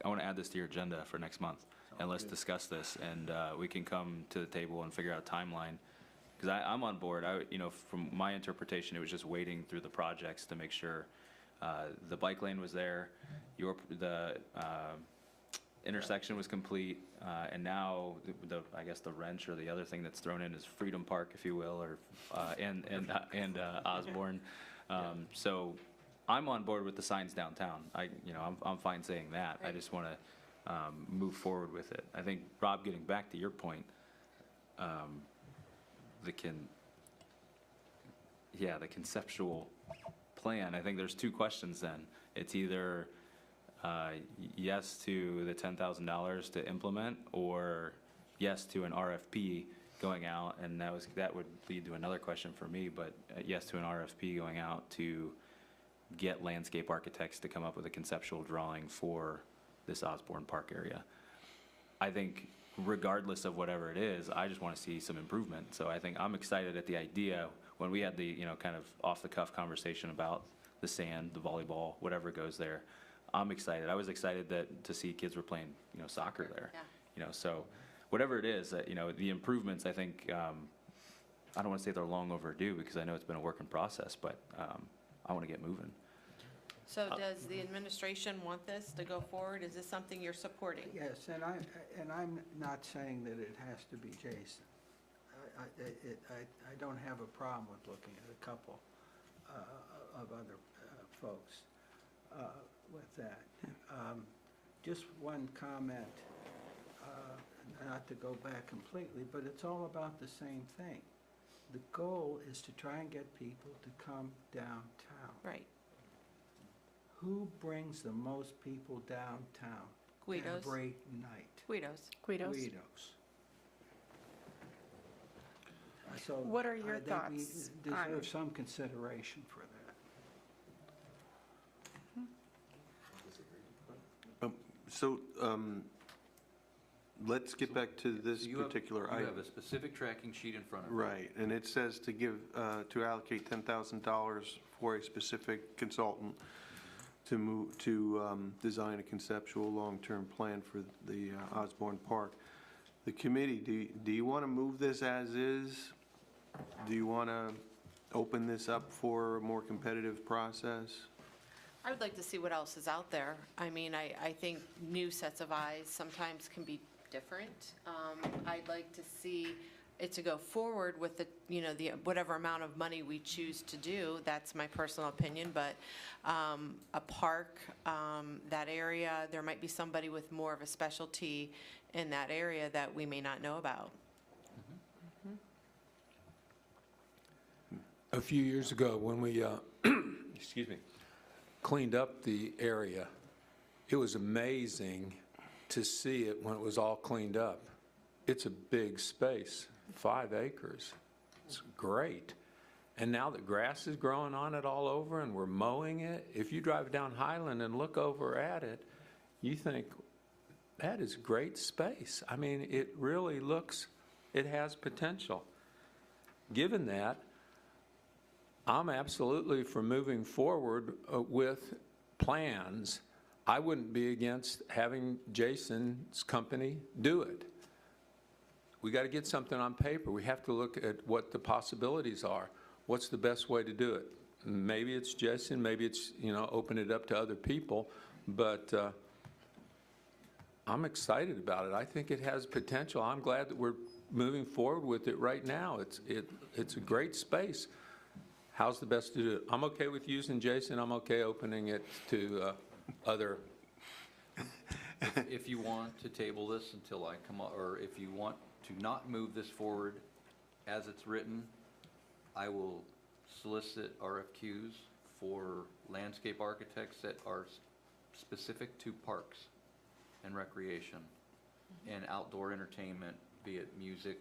I want to add this to your agenda for next month, and let's discuss this, and we can come to the table and figure out a timeline. Because I'm on board. You know, from my interpretation, it was just waiting through the projects to make sure the bike lane was there, the intersection was complete, and now I guess the wrench or the other thing that's thrown in is Freedom Park, if you will, or and Osborne. So I'm on board with the signs downtown. I'm fine saying that. I just want to move forward with it. I think, Rob, getting back to your point, the conceptual plan, I think there's 2 questions then. It's either yes to the $10,000 to implement, or yes to an RFP going out, and that would lead to another question for me, but yes to an RFP going out to get landscape architects to come up with a conceptual drawing for this Osborne Park area. I think regardless of whatever it is, I just want to see some improvement. So I think I'm excited at the idea, when we had the, kind of off-the-cuff conversation about the sand, the volleyball, whatever goes there, I'm excited. I was excited to see kids were playing, soccer there. Yeah. So whatever it is, the improvements, I think, I don't want to say they're long overdue, because I know it's been a work in process, but I want to get moving. so does the administration want this to go forward? Is this something you're supporting? Yes, and I'm not saying that it has to be Jason. I don't have a problem with looking at a couple of other folks with that. Just one comment, not to go back completely, but it's all about the same thing. The goal is to try and get people to come downtown. Right. Who brings the most people downtown Guidos. every night? Guidos. Guidos? Guidos. So What are your I think we thoughts deserve on- some consideration for that. So, let's get back to this you have- particular You have item. a specific tracking sheet in front of you. Right, and it says to to allocate $10,000 for a specific consultant to design a conceptual long-term plan for the Osborne Park. The committee, do you want to move this as is? Do you want to open this up for a more competitive process? I would like to see what else is out there. I mean, I think new sets of eyes sometimes can be different. I'd like to see it to go forward with the whatever amount of money we choose to do. That's my personal opinion, but a park, that area, there might be somebody with more of a specialty in that area that we may not know about. A few years ago, when we, excuse me, cleaned up the area. It was amazing to see it when it was all cleaned up. It's a big space, 5 acres. It's great. And now the grass is growing on it all over and we're mowing it. If you drive down Highland and look over at it, you think, that is great space. I mean, it really looks, it has potential. Given that, I'm absolutely for moving forward with plans. I wouldn't be against having Jason's company do it. We got to get something on paper. We have to look at what the possibilities are. What's the best way to do it? Maybe it's Jason, maybe it's, open it up to other people, but I'm excited about it. I think it has potential. I'm glad that we're moving forward with it right now. It's a great space. How's the best to do it? I'm okay with using Jason. I'm okay opening it to other. If you want to table this until I come up, or if you want to not move this forward as it's written, I will solicit RFQs for landscape architects that are specific to parks and recreation and outdoor entertainment, be it music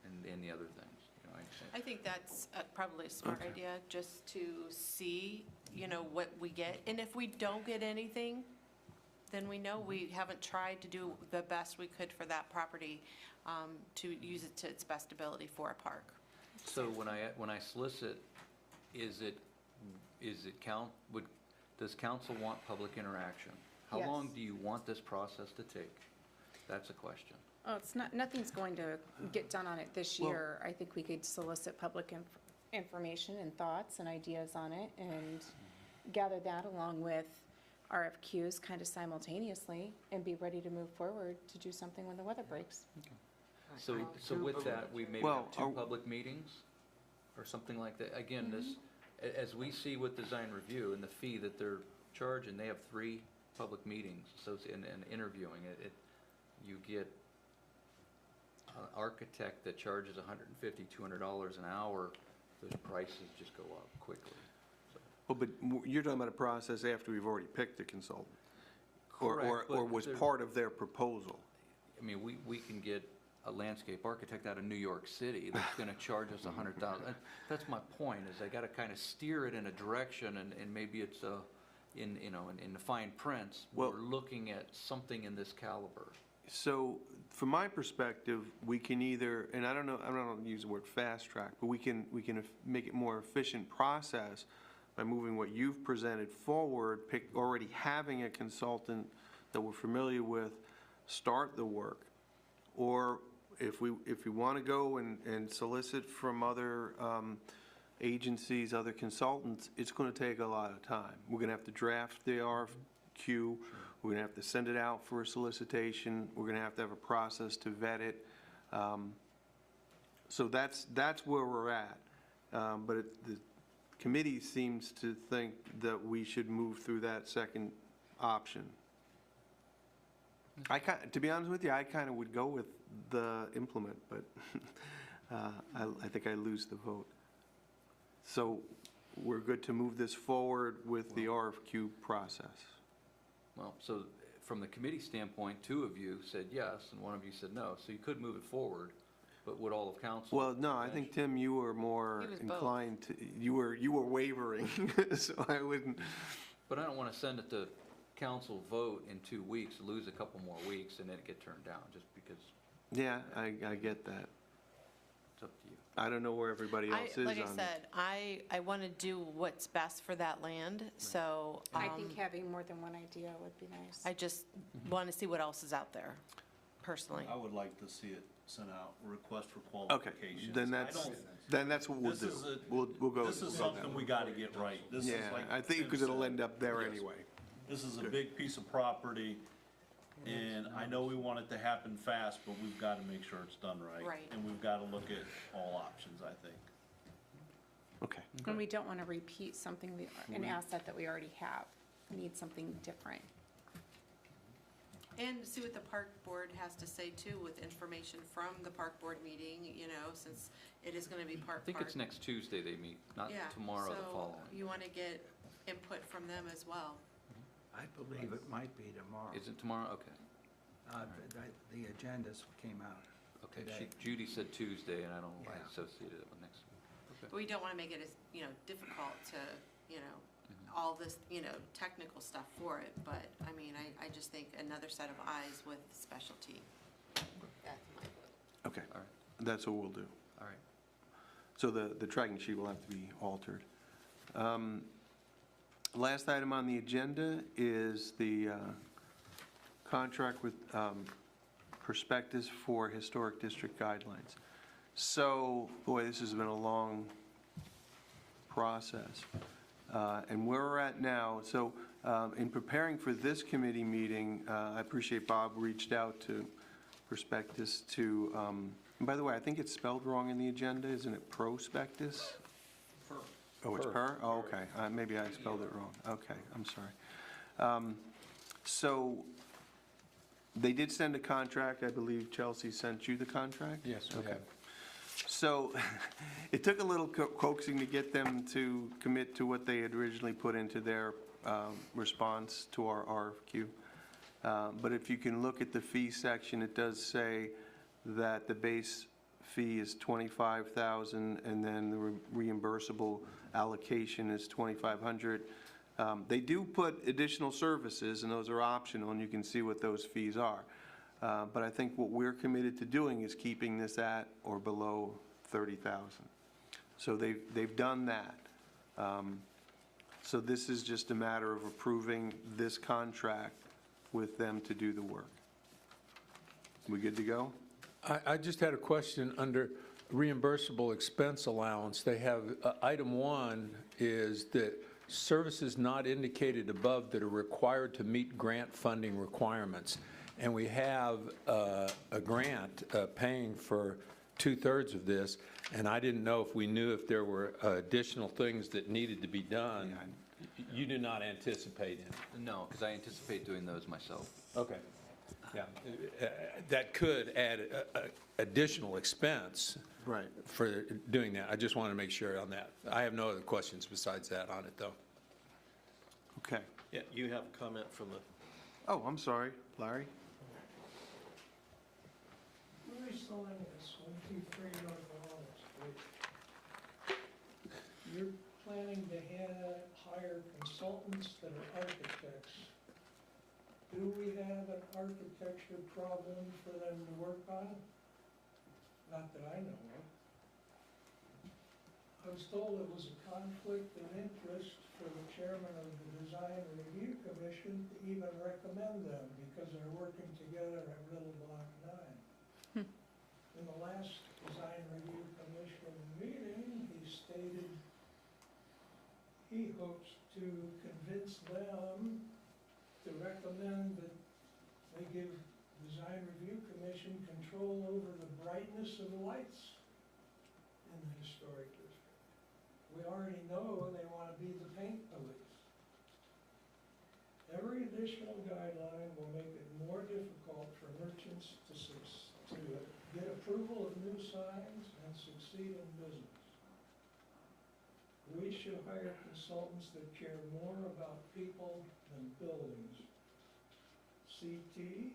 and any other things. I think that's probably a smart idea, just to see, what we get. And if we don't get anything, then we know we haven't tried to do the best we could for that property, to use it to its best ability for a park. So when I solicit, does council want public interaction? How Yes. long do you want this process to take? That's a question. Oh, it's not, nothing's going to get done on it this year. I think we could solicit public information and thoughts and ideas on it and gather that along with RFQs kind of simultaneously and be ready to move forward to do something when the weather breaks. So with that, we maybe Well, have 2 public meetings or something like that. Again, as we see with design review and the fee that they're charging, they have 3 public meetings, and interviewing it, you get an architect that charges $150, $200 an hour, those prices just go up quickly. Well, but you're talking about a process after we've already picked the consultant? Correct, Or but was there- part of their proposal? I mean, we can get a landscape architect out of New York City that's gonna charge us $100,000. That's my point, is I gotta kind of steer it in a direction, and maybe it's in the fine prints, Well- we're looking at something in this caliber. So, from my perspective, we can either, and I don't want to use the word fast track, but we can make it more efficient process by moving what you've presented forward, already having a consultant that we're familiar with, start the work. Or if we want to go and solicit from other agencies, other consultants, it's going to take a lot of time. We're going to have to draft the RFQ. We're going to have to send it out for a solicitation. We're going to have a process to vet it. So that's where we're at. But the committee seems to think that we should move through that second option. To be honest with you, I kind of would go with the implement, but I think I lose the vote. So we're good to move this forward with the RFQ process. Well, so from the committee standpoint, 2 of you said yes, and 1 of you said no, so you could move it forward, but would all of council? Well, no, I think, Tim, you were more He was both. inclined to, you were wavering, so I wouldn't. But I don't want to send it to council vote in 2 weeks, lose a couple more weeks, and then it get turned down, just because Yeah, I get that. it's up to you. I don't know where everybody else is on it. Like I said, I want to do what's best for that land, so. I think having more than one idea would be nice. I just want to see what else is out there, personally. I would like to see it sent out, request for Okay, qualifications. then I that's, don't- then that's what we'll This do. is a- We'll go. This is with that. something we gotta get right. This is Yeah, like I think Tim because it'll said, end up there Yes. anyway. This is a big piece of property, and I know we want it to happen fast, but we've gotta make sure it's done right. Right. And we've gotta look at all options, I think. Okay. And we don't want to repeat something, an asset that we already have. We need something different. And see what the park board has to say too, with information from the park board meeting, since it is gonna be I park. think it's next Tuesday they meet, not Yeah, tomorrow, the so following. you wanna get input from them as well. I believe it might be tomorrow. Is it tomorrow? Okay. The agendas came out. Okay. Today. Judy said Tuesday, and I don't know why I Yeah. associated it with next week. But we don't want to make it as, difficult to, all this, technical stuff for it. But, I mean, I just think another set of eyes with specialty. That's my vote. Okay, All right. that's what we'll do. All right. So the tracking sheet will have to be altered. Last item on the agenda is the contract with Prospectus for Historic District Guidelines. So, boy, this has been a long process. And where we're at now, so in preparing for this committee meeting, I appreciate Bob reached out to Prospectus to, and by the way, I think it's spelled wrong in the agenda, isn't it Prospectus? Oh, it's per? Oh, okay. Maybe I spelled it wrong. Okay, I'm sorry. So they did send a contract. I believe Chelsea sent you the contract? Yes, we Okay. have. So it took a little coaxing to get them to commit to what they had originally put into their response to our RFQ. But if you can look at the fee section, it does say that the base fee is $25,000 and then the reimbursable allocation is $2,500. They do put additional services, and those are optional, and you can see what those fees are. But I think what we're committed to doing is keeping this at or below $30,000. So they've done that. So this is just a matter of approving this contract with them to do the work. We good to go? I just had a question under reimbursable expense allowance. They have, item 1 is that services not indicated above that are required to meet grant funding requirements. And we have a grant paying for 2/3 of this, and I didn't know if we knew if there were additional things that needed to be done. You do not anticipate any? No, because I anticipate doing those myself. Okay. Yeah, that could add additional expense. Right. For doing that. I just want to make sure on that. I have no other questions besides that on it, though. Okay. Yeah, you have a comment from the, Oh, I'm sorry, Larry? Larry Salinas, 123 North Walnut Street. You're planning to hire consultants that are architects. Do we have an architecture problem for them to work on? Not that I know of. I was told it was a conflict of interest for the chairman of the Design Review Commission to even recommend them because they're working together at Riddle Block 9. In the last Design Review Commission meeting, he stated he hopes to convince them to recommend that they give Design Review Commission control over the brightness of the lights in the historic district. We already know they want to be the paint police. Every additional guideline will make it more difficult for merchants to get approval of new signs and succeed in business. We should hire consultants that care more about people than buildings. CT,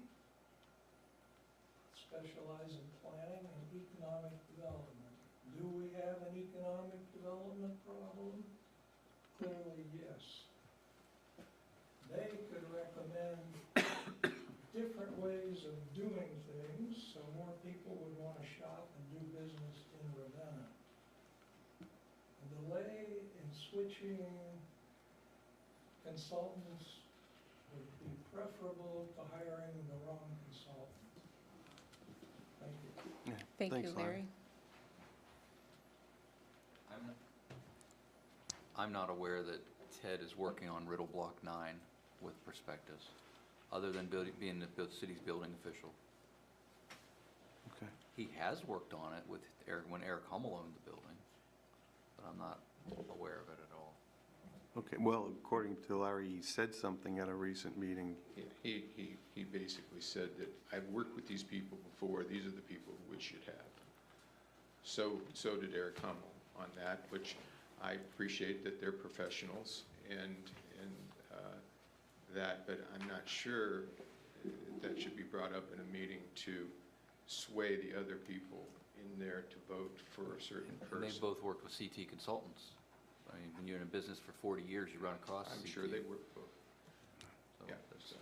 specialize in planning and economic development. Do we have an economic development problem? Clearly, yes. They could recommend different ways of doing things so more people would want to shop and do business in Ravenna. A delay in switching consultants would be preferable to hiring the wrong consultant. Thank you. Yeah. Thank Thanks, you, Larry. I'm not aware that Ted is working on Riddle Block 9 with Prospectus, other than being the city's building official. Okay. He has worked on it with Eric, when Eric Hummel owned the building, but I'm not aware of it at all. Okay, well, according to Larry, he said something at a recent meeting. He basically said that I've worked with these people before, these are the people we should have. So did Eric Hummel on that, which I appreciate that they're professionals and that, but I'm not sure that should be brought up in a meeting to sway the other people in there to vote for a certain And they person. both worked with CT Consultants. I mean, when you're in a business for 40 years, you run across CT. I'm sure they work both. So Yeah. that's-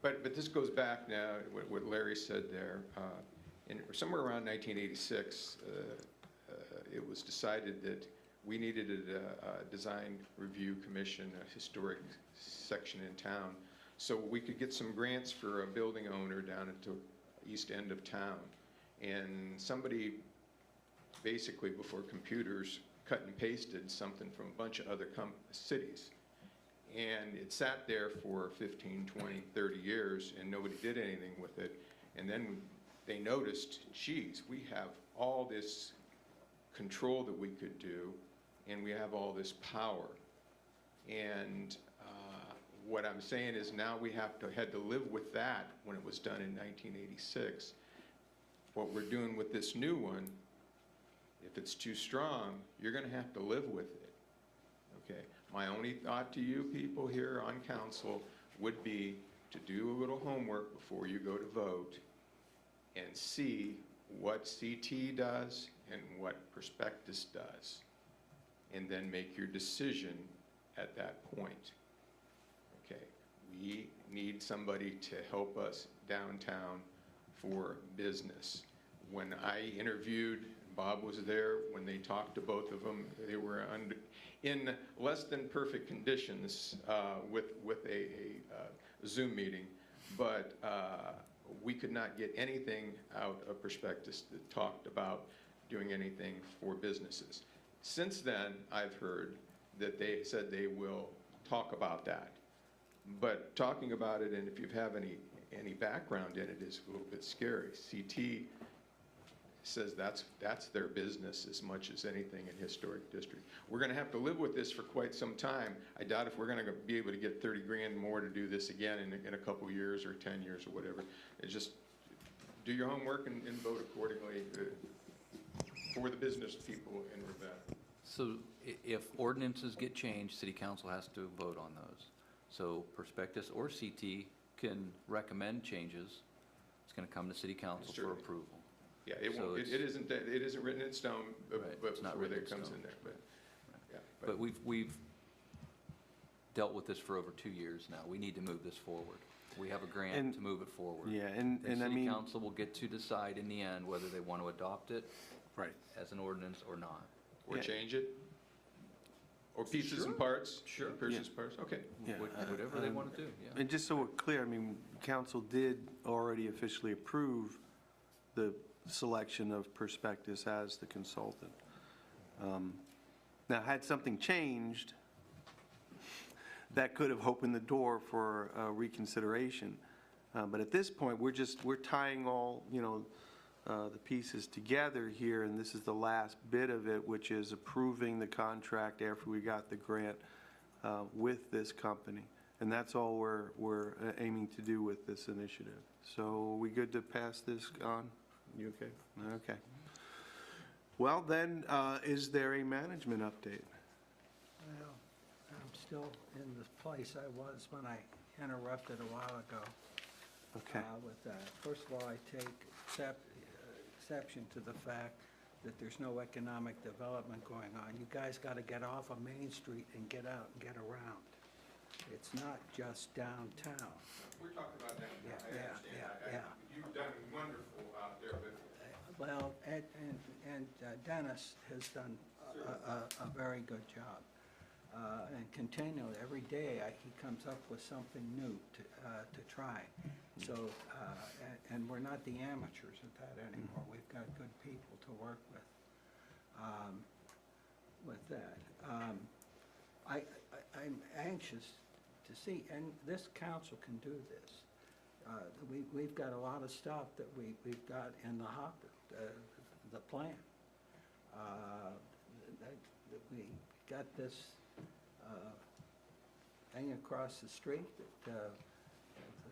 But this goes back now, what Larry said there. Somewhere around 1986, it was decided that we needed a design review commission, a historic section in town, so we could get some grants for a building owner down at the east end of town. And somebody, basically before computers, cut and pasted something from a bunch of other cities. And it sat there for 15, 20, 30 years, and nobody did anything with it. And then they noticed, geez, we have all this control that we could do, and we have all this power. And what I'm saying is now we had to live with that when it was done in 1986. What we're doing with this new one, if it's too strong, you're going to have to live with it. Okay? My only thought to you people here on council would be to do a little homework before you go to vote and see what CT does and what Prospectus does, and then make your decision at that point. Okay, we need somebody to help us downtown for business. When I interviewed, Bob was there, when they talked to both of them, they were in less than perfect conditions with a Zoom meeting, but we could not get anything out of Prospectus that talked about doing anything for businesses. Since then, I've heard that they said they will talk about that. But talking about it, and if you have any background in it, is a little bit scary. CT says that's their business as much as anything in historic district. We're going to have to live with this for quite some time. I doubt if we're going to be able to get 30 grand more to do this again in a couple years or 10 years or whatever. It's just do your homework and vote accordingly for the business people in Ravenna. So if ordinances get changed, city council has to vote on those. So Prospectus or CT can recommend changes. It's going to come to city council Sure. for approval. Yeah, it So won't, it it's- isn't written in stone, Right, but it's not before written that in comes stone. in there, but, yeah. But we've dealt with this for over 2 years now. We need to move this forward. We have a grant And- to move it forward. Yeah, and I City mean, council will get to decide in the end whether they want to adopt it right. as an ordinance or not. Or Yeah. change it? Or pieces and parts? Sure. Pieces, parts, okay. Yeah, Whatever they want to do, yeah. And just so we're clear, I mean, council did already officially approve the selection of Prospectus as the consultant. Now, had something changed, that could have opened the door for reconsideration. But at this point, we're tying all, the pieces together here, and this is the last bit of it, which is approving the contract after we got the grant with this company. And that's all we're aiming to do with this initiative. So are we good to pass this on? You okay? Okay. Well, then, is there a management update? Well, I'm still in the place I was when I interrupted a while ago. Okay. With that. First of all, I take exception to the fact that there's no economic development going on. You guys got to get off of Main Street and get out and get around. It's not just downtown. We're talking about that. Yeah. You've done wonderful out there, but Well, and Dennis has done a very good job. And continually, every day, he comes up with something new to try. So, and we're not the amateurs at that anymore. We've got good people to work with that. I'm anxious to see, and this council can do this. We've got a lot of stuff that we've got in the hopper, the plan. We got this thing across the street that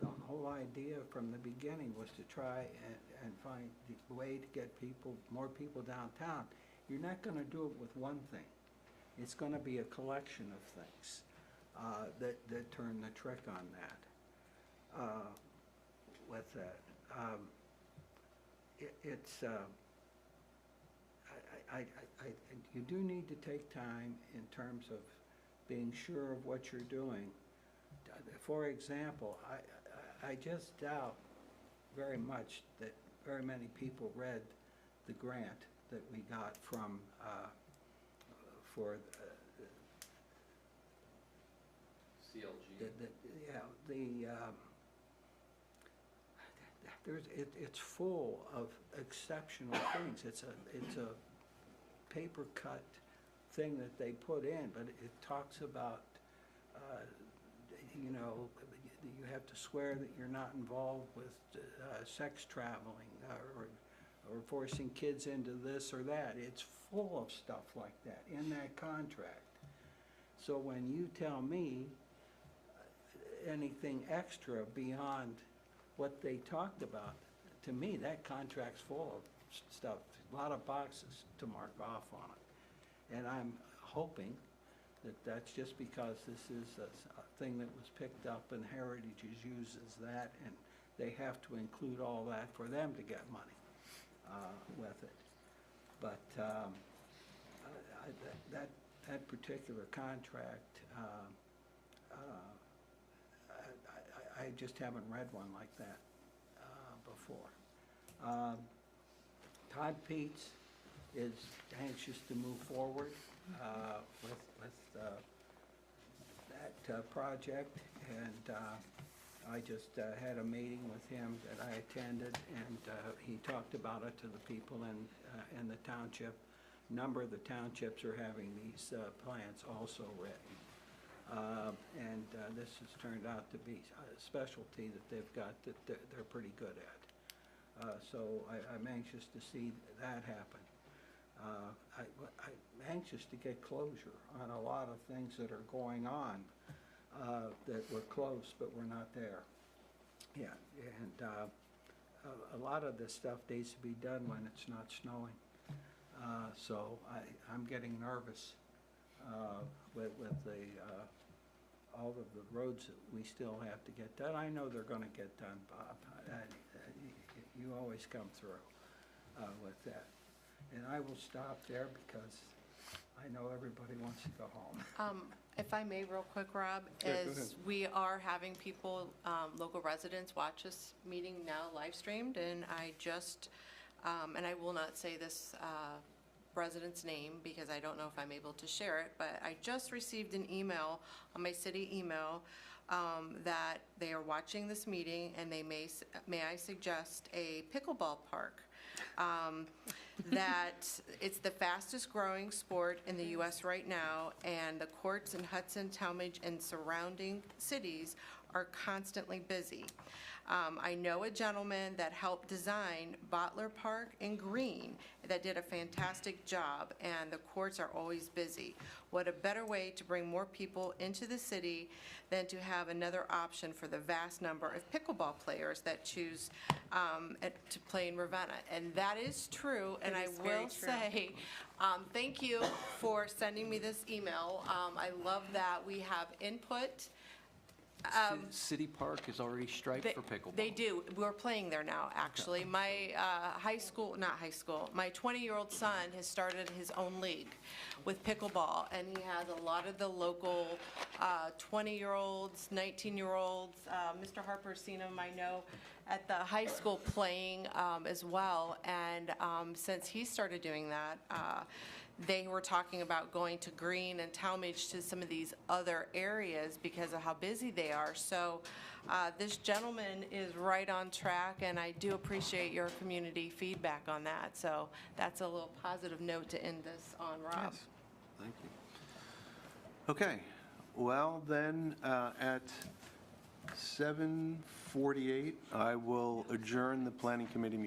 the whole idea from the beginning was to try and find the way to get more people downtown. You're not going to do it with one thing. It's going to be a collection of things that turn the trick on that. With that, you do need to take time in terms of being sure of what you're doing. For example, I just doubt very much that very many people read the grant that we got from, for CLG. It's full of exceptional things. It's a paper cut thing that they put in, but it talks about, you know, you have to swear that you're not involved with sex traveling or forcing kids into this or that. It's full of stuff like that in that contract. So when you tell me anything extra beyond what they talked about, to me, that contract's full of stuff, a lot of boxes to mark off on it. And I'm hoping that that's just because this is a thing that was picked up and Heritage uses that, and they have to include all that for them to get money with it. But that particular contract, I just haven't read one like that before. Todd Peets is anxious to move forward with that project, and I just had a meeting with him that I attended, and he talked about it to the people in the township. A number of the townships are having these plans also written. And this has turned out to be a specialty that they've got that they're pretty good at. So I'm anxious to see that happen. I'm anxious to get closure on a lot of things that are going on that were close but we're not there. Yeah, and a lot of this stuff needs to be done when it's not snowing. So I'm getting nervous with the all of the roads that we still have to get done. I know they're going to get done, Bob. You always come through with that. And I will stop there because I know everybody wants to go home. If I may, real quick, Rob, Yeah, go as we are having people, local residents, watch this meeting now live streamed, and I just, and I will not say this resident's name because I don't know if I'm able to share it, but I just received an email on my city email that they are watching this meeting, and they may I suggest a pickleball park. That it's the fastest growing sport in the U.S. right now, and the courts in Hudson, Talmadge, and surrounding cities are constantly busy. I know a gentleman that helped design Bottler Park in Green that did a fantastic job, and the courts are always busy. What a better way to bring more people into the city than to have another option for the vast number of pickleball players that choose to play in Ravenna. And that is true, and I will say, thank you for sending me this email. I love that we have input. City Park is already striped for pickleball. They do. We're playing there now, actually. My my 20-year-old son has started his own league with pickleball, and he has a lot of the local 20-year-olds, 19-year-olds. Mr. Harper's seen him, I know, at the high school playing as well. And since he started doing that, they were talking about going to Green and Talmadge to some of these other areas because of how busy they are. So this gentleman is right on track, and I do appreciate your community feedback on that. So that's a little positive note to end this on, Rob. Yes. Thank you. Okay, well then, at 7:48, I will adjourn the planning committee meeting.